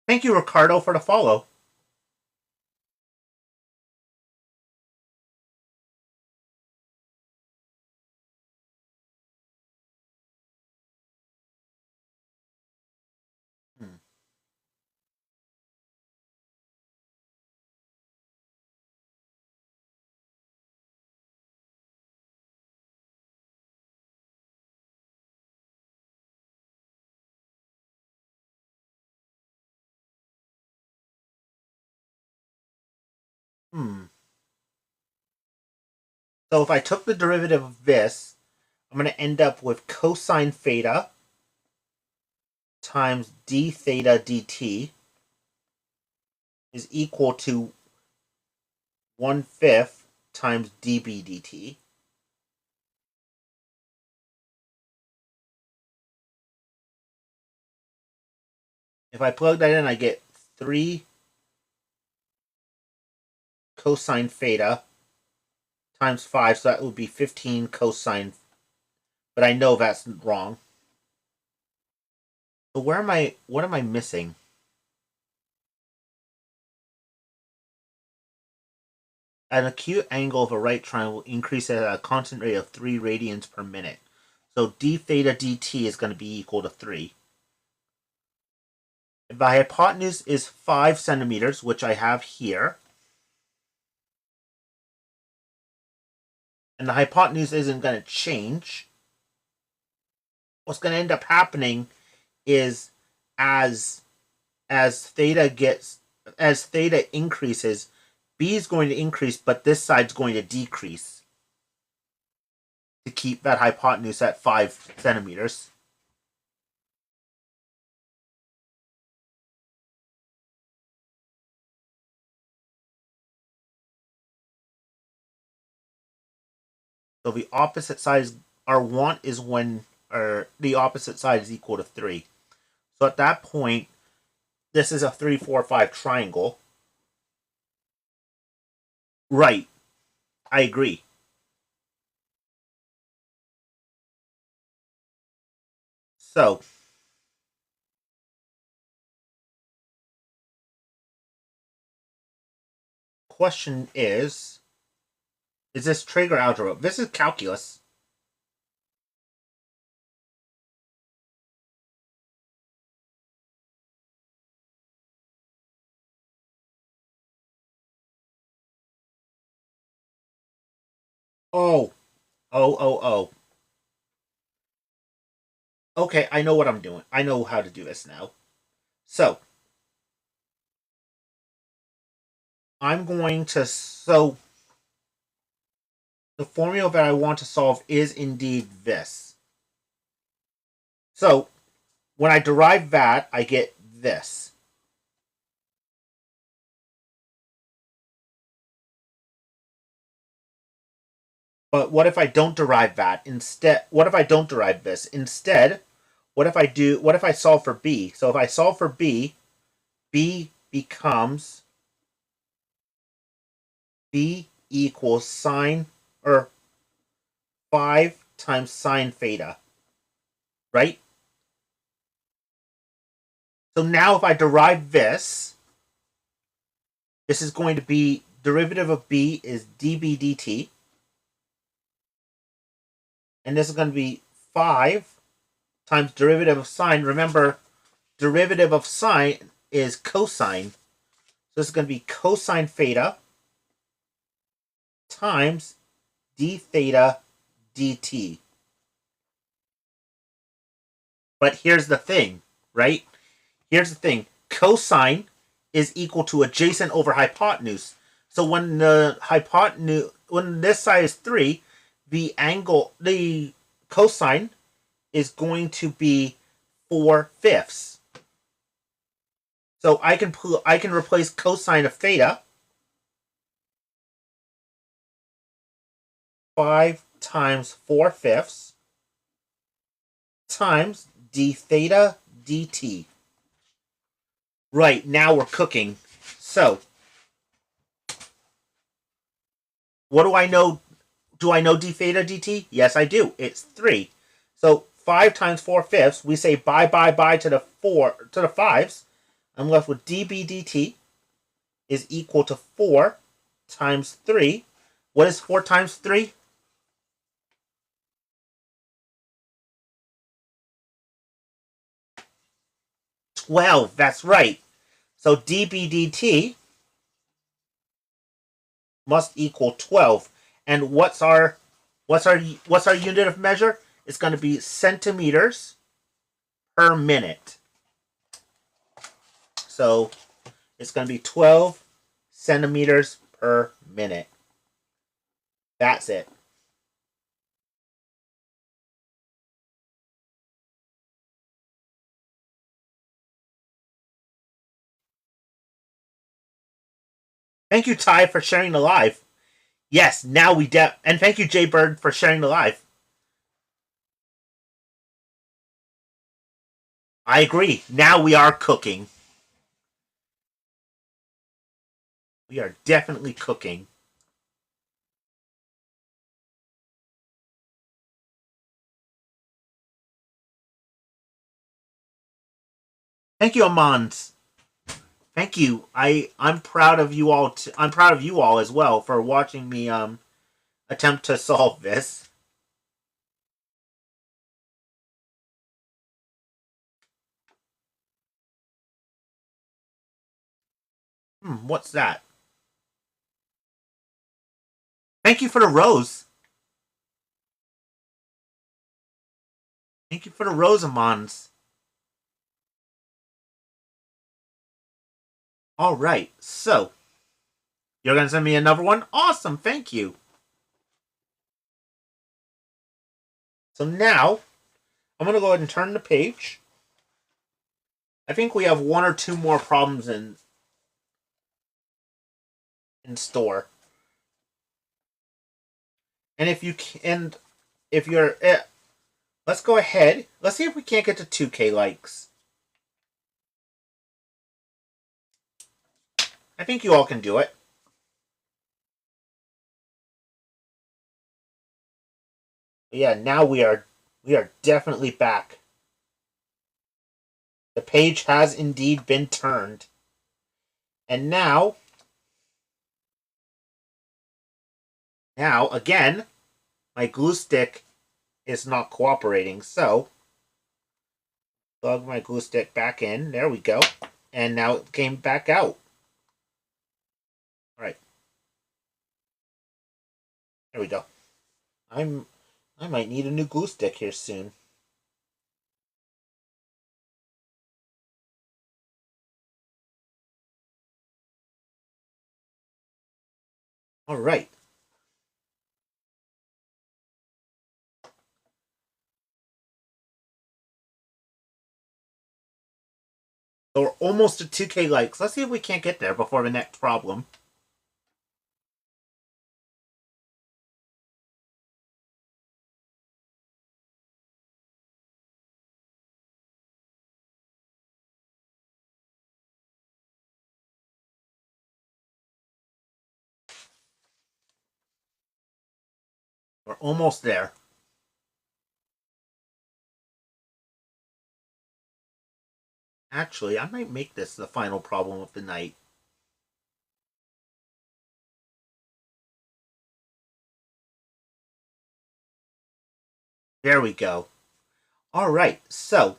Thank you, Ricardo, for the follow. Hmm. Hmm. So if I took the derivative of this, I'm going to end up with cosine theta times d theta dt is equal to 1/5 times dB dt. If I plug that in, I get 3 cosine theta times 5, so that would be 15 cosine. But I know that's wrong. So what am I missing? An acute angle of a right triangle increases at a constant rate of 3 radians per minute. So d theta dt is going to be equal to 3. If the hypotenuse is 5 centimeters, which I have here, and the hypotenuse isn't going to change, what's going to end up happening is as theta increases, b is going to increase, but this side's going to decrease to keep that hypotenuse at 5 centimeters. So the opposite side our want is when the opposite side is equal to 3. So at that point, this is a 3, 4, 5 triangle. Right. I agree. So question is this trig or algebra? This is calculus. Oh. Oh. Okay, I know what I'm doing. I know how to do this now. So, I'm going to... So, the formula that I want to solve is indeed this. So, when I derive that, I get this. But what if I don't derive that? Instead, what if I don't derive this? Instead, what if I solve for b? So if I solve for b, b becomes b equals sine, or 5 times sine theta, right? So now if I derive this, this is going to be, derivative of b is db dt. And this is going to be 5 times derivative of sine. Remember, derivative of sine is cosine. So this is going to be cosine theta times d theta dt. But here's the thing, right? Here's the thing. Cosine is equal to adjacent over hypotenuse. So when the hypotenuse, when this side is 3, the cosine is going to be 4/5. So I can replace cosine of theta 5 times 4/5 times d theta dt. Right, now we're cooking. So, what do I know? Do I know d theta dt? Yes, I do. It's 3. So 5 times 4/5, we say bye to the 5s. I'm left with db dt is equal to 4 times 3. What is 4 times 3? 12. That's right. So db dt must equal 12. And what's our unit of measure? It's going to be centimeters per minute. So it's going to be 12 centimeters per minute. That's it. Thank you, Ty, for sharing the live. Yes, now we and thank you, Jay Bird, for sharing the live. I agree. Now we are cooking. We are definitely cooking. Thank you, Amans. Thank you. I'm proud of you all. I'm proud of you all as well for watching me attempt to solve this. What's that? Thank you for the rose. Thank you for the rose, Amans. All right, so you're gonna send me another one. Awesome, thank you. So now I'm gonna go ahead and turn the page. I think we have 1 or 2 more problems in store. And if you're, let's go ahead. Let's see if we can't get to 2K likes. I think you all can do it. Yeah, now we are definitely back. The page has indeed been turned. And now Now, again, my glue stick is not cooperating, so plug my glue stick back in. There we go. And now it came back out. All right. There we go. I might need a new glue stick here soon. All right. So we're almost at 2K likes. Let's see if we can't get there before the next problem. We're almost there. Actually, I might make this the final problem of the night. There we go. All right, so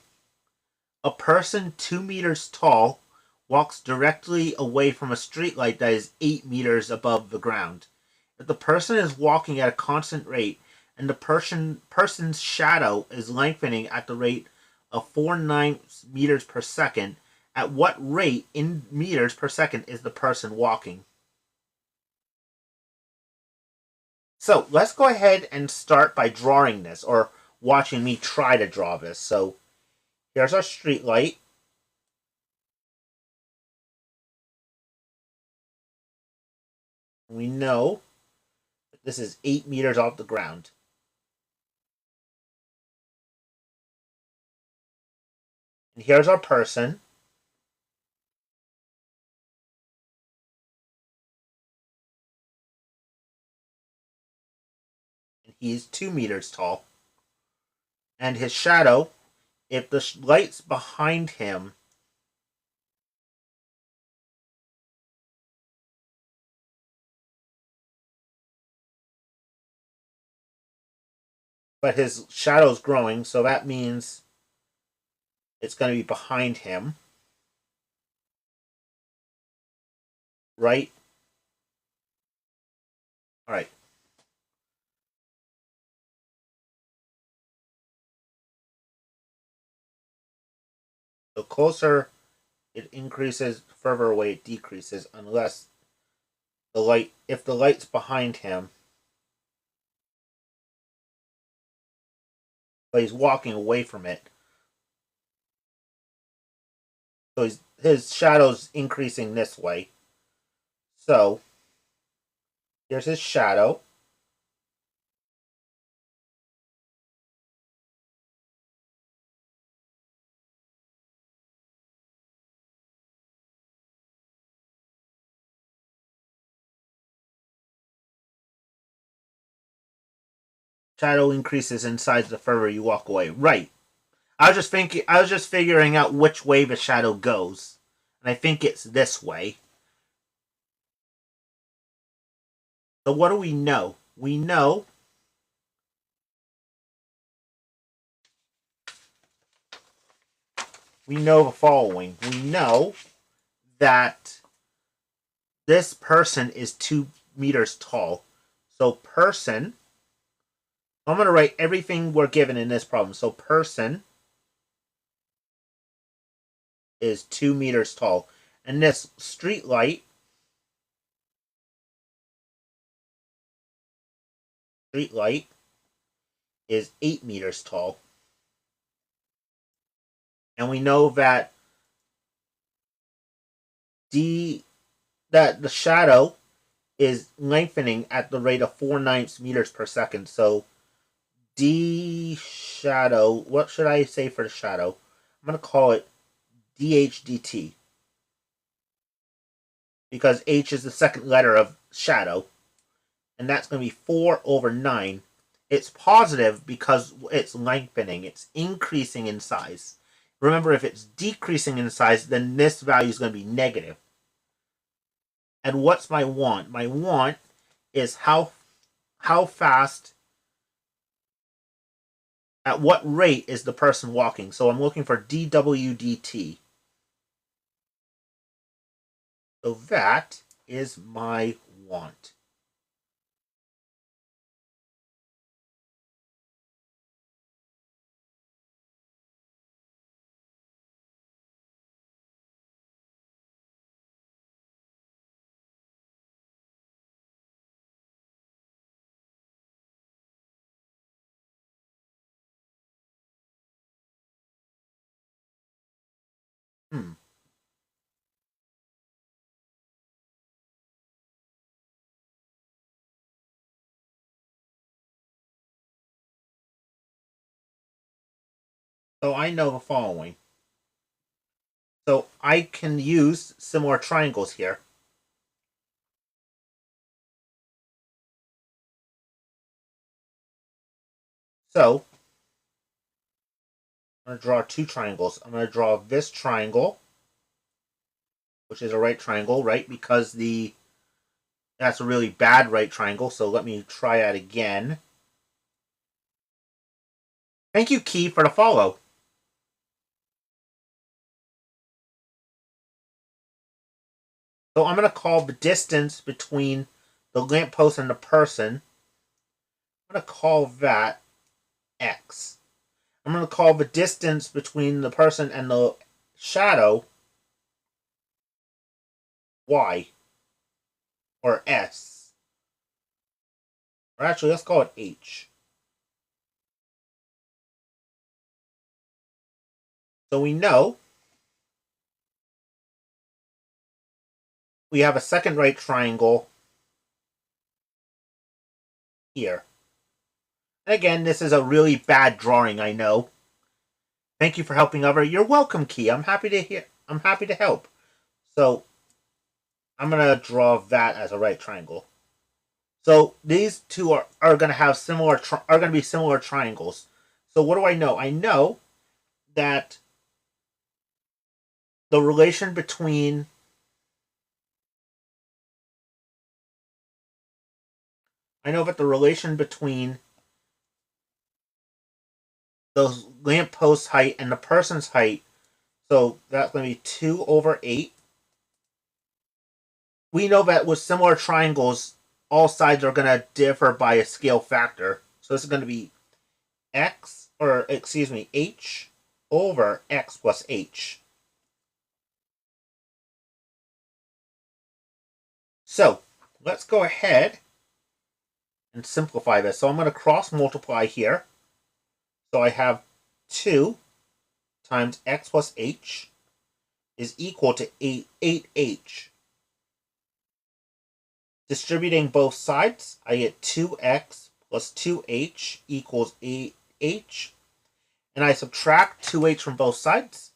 a person 2 meters tall walks directly away from a streetlight that is 8 meters above the ground. If the person is walking at a constant rate and the person's shadow is lengthening at the rate of 4/9 meters per second, at what rate in meters per second is the person walking? So let's go ahead and start by drawing this, or watching me try to draw this. So here's our street light. We know that this is 8 meters off the ground. And here's our person. And he's 2 meters tall. And his shadow, if the light's behind him, but his shadow's growing, so that means it's going to be behind him, right? All right. The closer it increases, further away it decreases, unless if the light's behind him, but he's walking away from it, so his shadow's increasing this way. So here's his shadow. Shadow increases in size the further you walk away. Right. I was just figuring out which way the shadow goes. And I think it's this way. So what do we know? We know the following. We know that this person is 2 meters tall. So person, I'm going to write everything we're given in this problem. So person is 2 meters tall. And this street light is 8 meters tall. And we know that the shadow is lengthening at the rate of 4/9 meters per second. So D shadow, what should I say for the shadow? I'm going to call it DHDT. Because H is the second letter of shadow. And that's going to be 4/9. It's positive because it's lengthening. It's increasing in size. Remember, if it's decreasing in size, then this value is going to be negative. And what's my want? My want is how how fast, at what rate is the person walking. So I'm looking for dWdt. So that is my want. Hmm. So I know the following. So I can use similar triangles here. So I'm going to draw two triangles. I'm going to draw this triangle, which is a right triangle, right? Because that's a really bad right triangle. So let me try that again. Thank you, Key, for the follow. So I'm going to call the distance between the lamppost and the person. I'm going to call that X. I'm going to call the distance between the person and the shadow Y or S. Or actually, let's call it H. So we know we have a second right triangle here. And again, this is a really bad drawing, I know. Thank you for helping over. You're welcome, Key. I'm happy to help. So I'm gonna draw that as a right triangle. So these two are gonna have are gonna be similar triangles. So what do I know? I know that the relation between the lamppost height and the person's height. So that's going to be 2 over 8. We know that with similar triangles, all sides are going to differ by a scale factor. So this is going to be h over x plus h. So let's go ahead and simplify this. So I'm going to cross multiply here. So I have 2 times x plus h is equal to 8h. Distributing both sides, I get 2x plus 2h equals 8h. And I subtract 2h from both sides.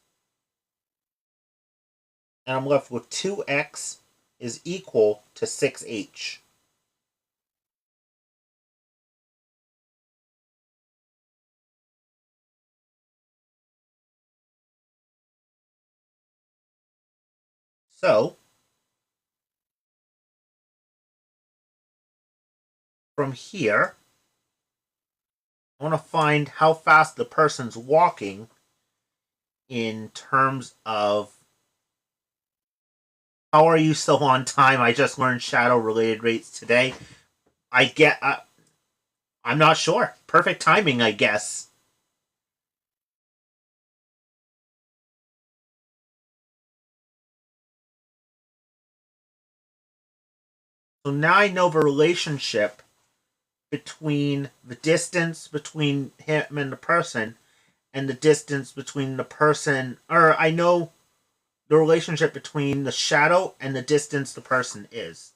And I'm left with 2x is equal to 6h. So, from here, I want to find how fast the person's walking in terms of how are you so on time. I just learned shadow related rates today. I'm not sure. Perfect timing, I guess. So now I know the relationship between the distance between him and the person and the distance between the person, or I know the relationship between the shadow and the distance the person is.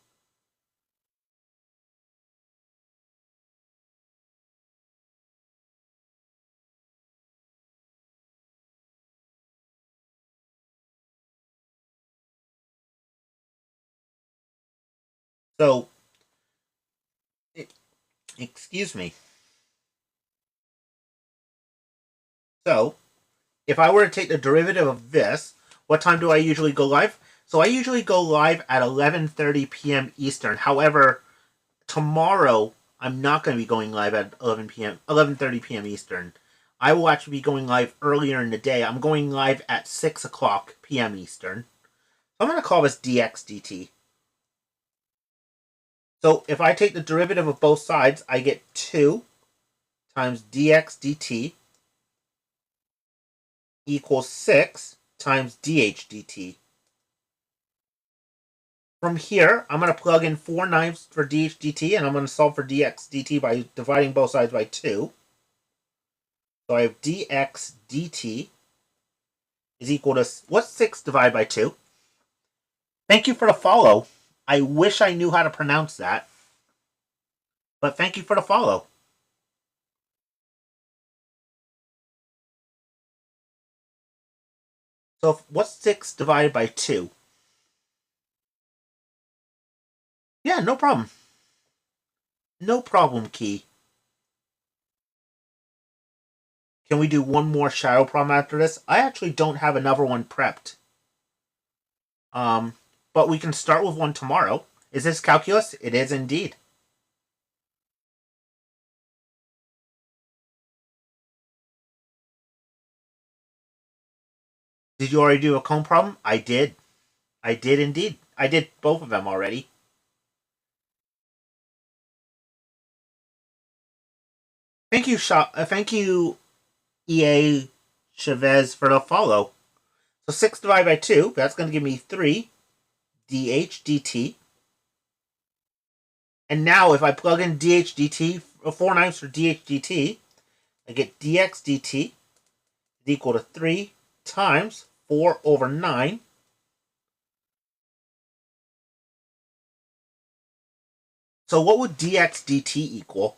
So, excuse me. So, if I were to take the derivative of this, what time do I usually go live? So I usually go live at 11:30 p.m. Eastern. However, tomorrow I'm not going to be going live at 11:30 p.m. Eastern. I will actually be going live earlier in the day. I'm going live at 6 o'clock p.m. Eastern. So I'm going to call this dx/dt. So if I take the derivative of both sides, I get 2 times dx/dt equals 6 times dh/dt. From here, I'm going to plug in 4/9 for dh/dt, and I'm going to solve for dx/dt by dividing both sides by 2. So I have dx/dt is equal to, what's 6 divided by 2? Thank you for the follow. I wish I knew how to pronounce that. But thank you for the follow. So what's 6 divided by 2? Yeah, no problem. No problem, Key. Can we do one more shadow problem after this? I actually don't have another one prepped. But we can start with one tomorrow. Is this calculus? It is indeed. Did you already do a cone problem? I did. I did indeed. I did both of them already. Thank you, EA Chavez, for the follow. So 6 divided by 2, that's going to give me 3 dh/dt. And now if I plug in dh/dt, 4/9 for dh/dt, I get dx/dt is equal to 3 times 4/9. So what would dx/dt equal?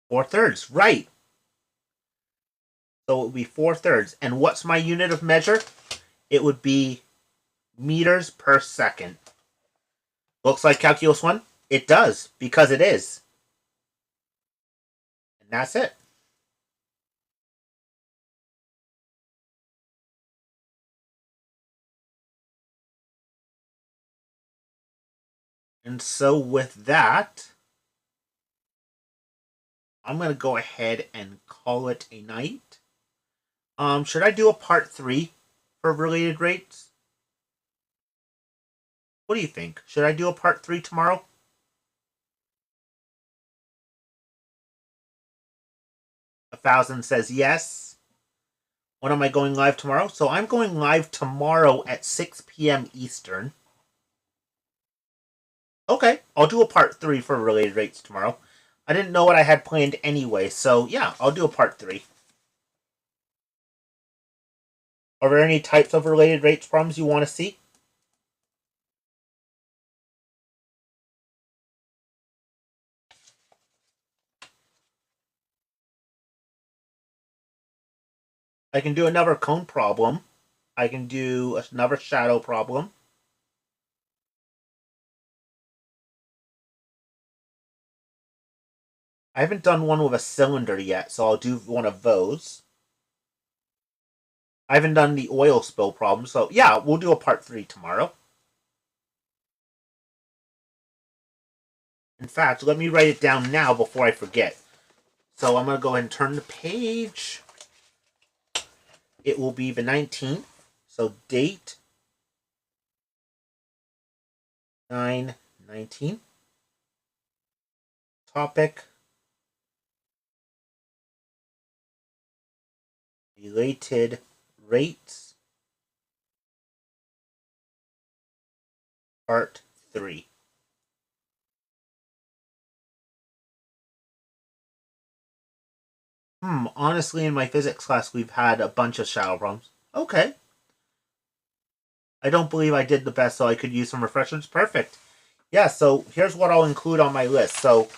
Four thirds, right. So it would be 4/3. And what's my unit of measure? It would be meters per second. Looks like Calculus 1? It does, because it is. And that's it. And so with that, I'm going to go ahead and call it a night. Should I do a part 3 for related rates? What do you think? Should I do a part 3 tomorrow? A thousand says yes. When am I going live tomorrow? So I'm going live tomorrow at 6 p.m. Eastern. Okay, I'll do a part 3 for related rates tomorrow. I didn't know what I had planned anyway, so yeah, I'll do a part 3. Are there any types of related rates problems you want to see? I can do another cone problem. I can do another shadow problem. I haven't done one with a cylinder yet, so I'll do one of those. I haven't done the oil spill problem, so yeah, we'll do a part 3 tomorrow. In fact, let me write it down now before I forget. So I'm going to go ahead and turn the page. It will be the 19th. So date 9/19. Topic related rates. Part 3. Honestly, in my physics class, we've had a bunch of shadow problems. Okay. I don't believe I did the best, so I could use some refreshments. Perfect. Yeah, so here's what I'll include on my list. So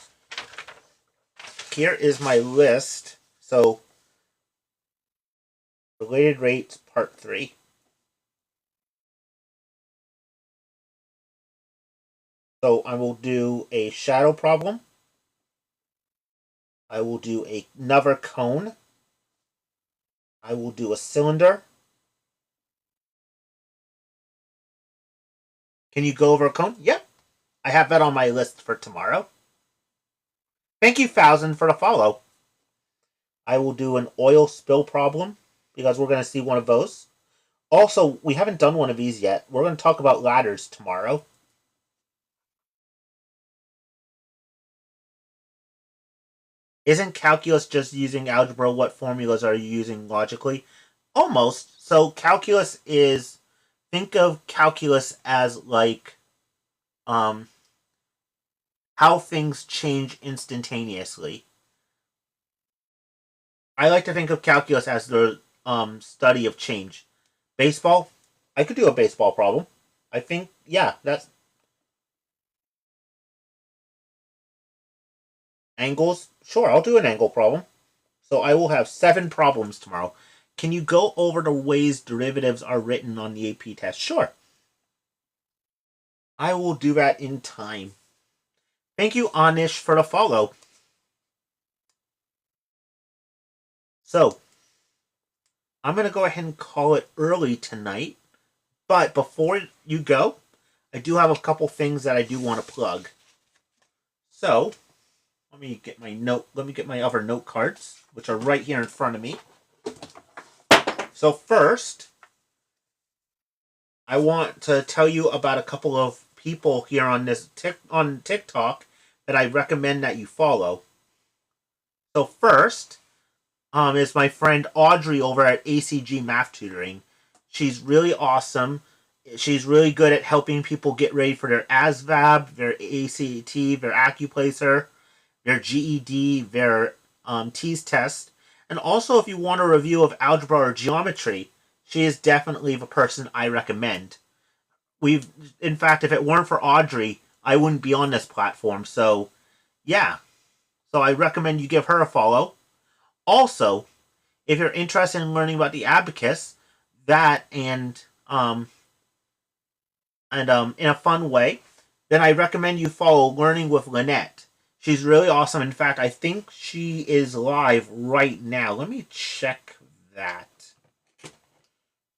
here is my list. So Related rates, part 3. So I will do a shadow problem. I will do another cone. I will do a cylinder. Can you go over a cone? Yep. I have that on my list for tomorrow. Thank you, Thousand, for the follow. I will do an oil spill problem because we're going to see one of those. Also, we haven't done one of these yet. We're going to talk about ladders tomorrow. Isn't calculus just using algebra? What formulas are you using logically? Almost. So calculus is, think of calculus as like how things change instantaneously. I like to think of calculus as the study of change. Baseball, I could do a baseball problem. I think, yeah, that's angles. Sure, I'll do an angle problem. So I will have 7 problems tomorrow. Can you go over the ways derivatives are written on the AP test? Sure. I will do that in time. Thank you, Anish, for the follow. So, I'm going to go ahead and call it early tonight. But before you go, I do have a couple things that I do want to plug. So, let me get my other note cards, which are right here in front of me. So first, I want to tell you about a couple of people here on on TikTok that I recommend that you follow. So first, is my friend Audrey over at ACG Math Tutoring. She's really awesome. She's really good at helping people get ready for their ASVAB, their ACT, their Accuplacer, their GED, their TEAS test. And also, if you want a review of algebra or geometry, she is definitely the person I recommend. In fact, if it weren't for Audrey, I wouldn't be on this platform. So, yeah. So I recommend you give her a follow. Also, if you're interested in learning about the abacus, that and in a fun way, then I recommend you follow Learning with Lynette. She's really awesome. In fact, I think she is live right now. Let me check that.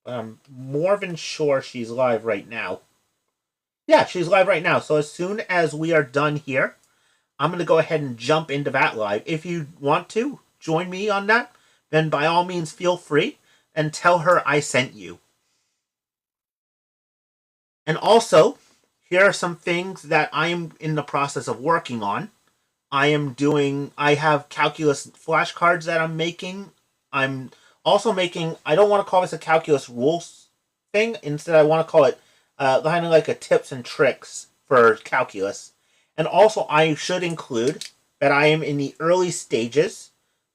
I'm more than sure she's live right now. Yeah, she's live right now. So as soon as we are done here, I'm going to go ahead and jump into that live. If you want to join me on that, then by all means feel free and tell her I sent you. And also, here are some things that I am in the process of working on. I have calculus flashcards that I'm making. I'm also making, I don't want to call this a calculus rules thing. Instead, I want to call it kind of like a tips and tricks for calculus. And also, I should include that I am in the early stages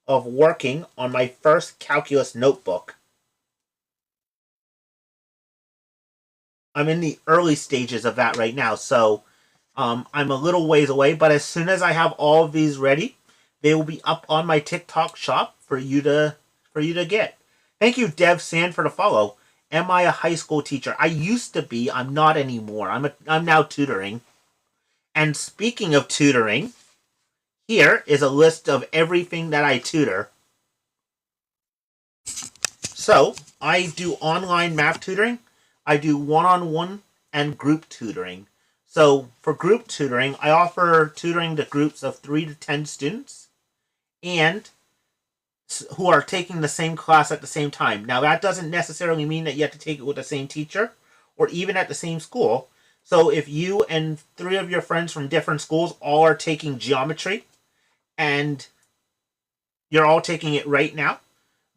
of working on my first calculus notebook. I'm in the early stages of that right now, so I'm a little ways away, but as soon as I have all of these ready, they will be up on my TikTok shop for you to get. Thank you, Dev Sand, for the follow. Am I a high school teacher? I used to be. I'm not anymore. I'm now tutoring. And speaking of tutoring, here is a list of everything that I tutor. So, I do online math tutoring. I do one-on-one and group tutoring. So, for group tutoring, I offer tutoring to groups of 3 to 10 students and who are taking the same class at the same time. Now, that doesn't necessarily mean that you have to take it with the same teacher or even at the same school. So, if you and 3 of your friends from different schools all are taking geometry and you're all taking it right now,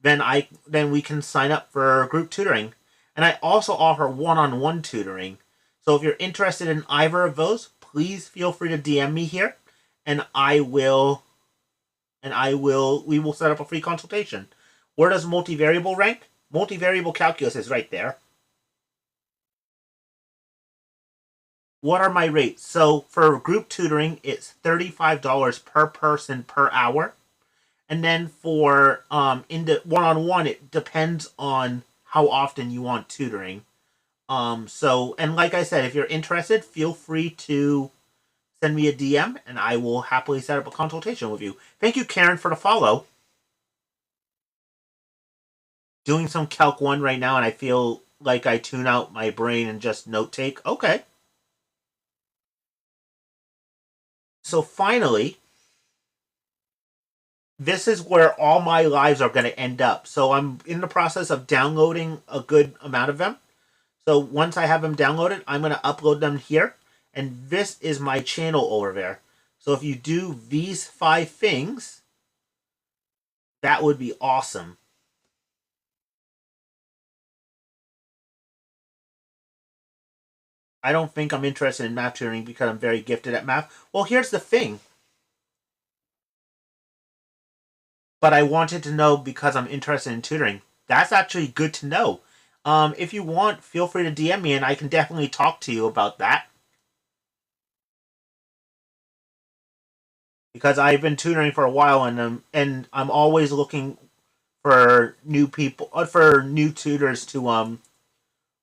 then we can sign up for group tutoring. And I also offer one-on-one tutoring. So if you're interested in either of those, please feel free to DM me here, and we will set up a free consultation. Where does multivariable rank? Multivariable calculus is right there. What are my rates? So for group tutoring, it's $35 per person per hour. And then for in the one-on-one, it depends on how often you want tutoring. So, and like I said, if you're interested, feel free to send me a DM and I will happily set up a consultation with you. Thank you, Karen, for the follow. Doing some Calc 1 right now and I feel like I tune out my brain and just note take. Okay. So finally, this is where all my lives are going to end up. So I'm in the process of downloading a good amount of them. So once I have them downloaded, I'm going to upload them here. And this is my channel over there. So if you do these 5 things, that would be awesome. I don't think I'm interested in math tutoring because I'm very gifted at math. Well, here's the thing. But I wanted to know because I'm interested in tutoring. That's actually good to know. If you want, feel free to DM me and I can definitely talk to you about that. Because I've been tutoring for a while and I'm always looking for new people, for new tutors to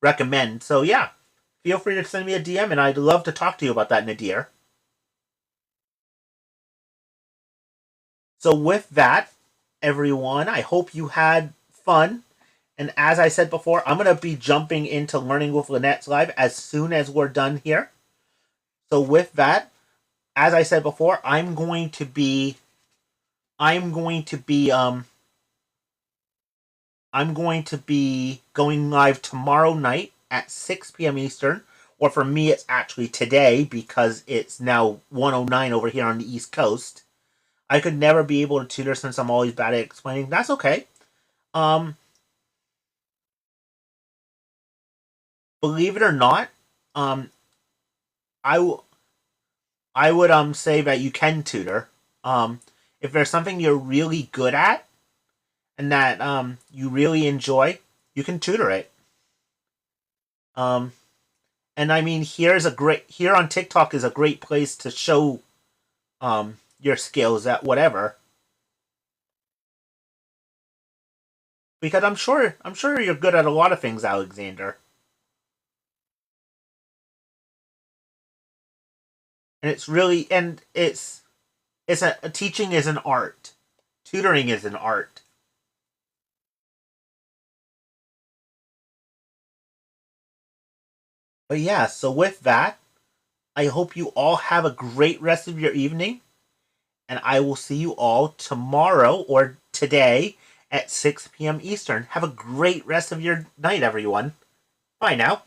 recommend. So yeah, feel free to send me a DM and I'd love to talk to you about that, Nadir. So with that, everyone, I hope you had fun. And as I said before, I'm going to be jumping into Learning with Lynette's live as soon as we're done here. So with that, as I said before, I'm going to be going live tomorrow night at 6 p.m. Eastern, or for me it's actually today because it's now 1:09 over here on the East Coast. I could never be able to tutor since I'm always bad at explaining. That's okay. Believe it or not, I would say that you can tutor. If there's something you're really good at and that you really enjoy, you can tutor it. And I mean, here on TikTok is a great place to show your skills at whatever. Because I'm sure you're good at a lot of things, Alexander. And it's really teaching is an art. Tutoring is an art. But yeah, so with that, I hope you all have a great rest of your evening. And I will see you all tomorrow or today at 6 p.m. Eastern. Have a great rest of your night, everyone. Bye now.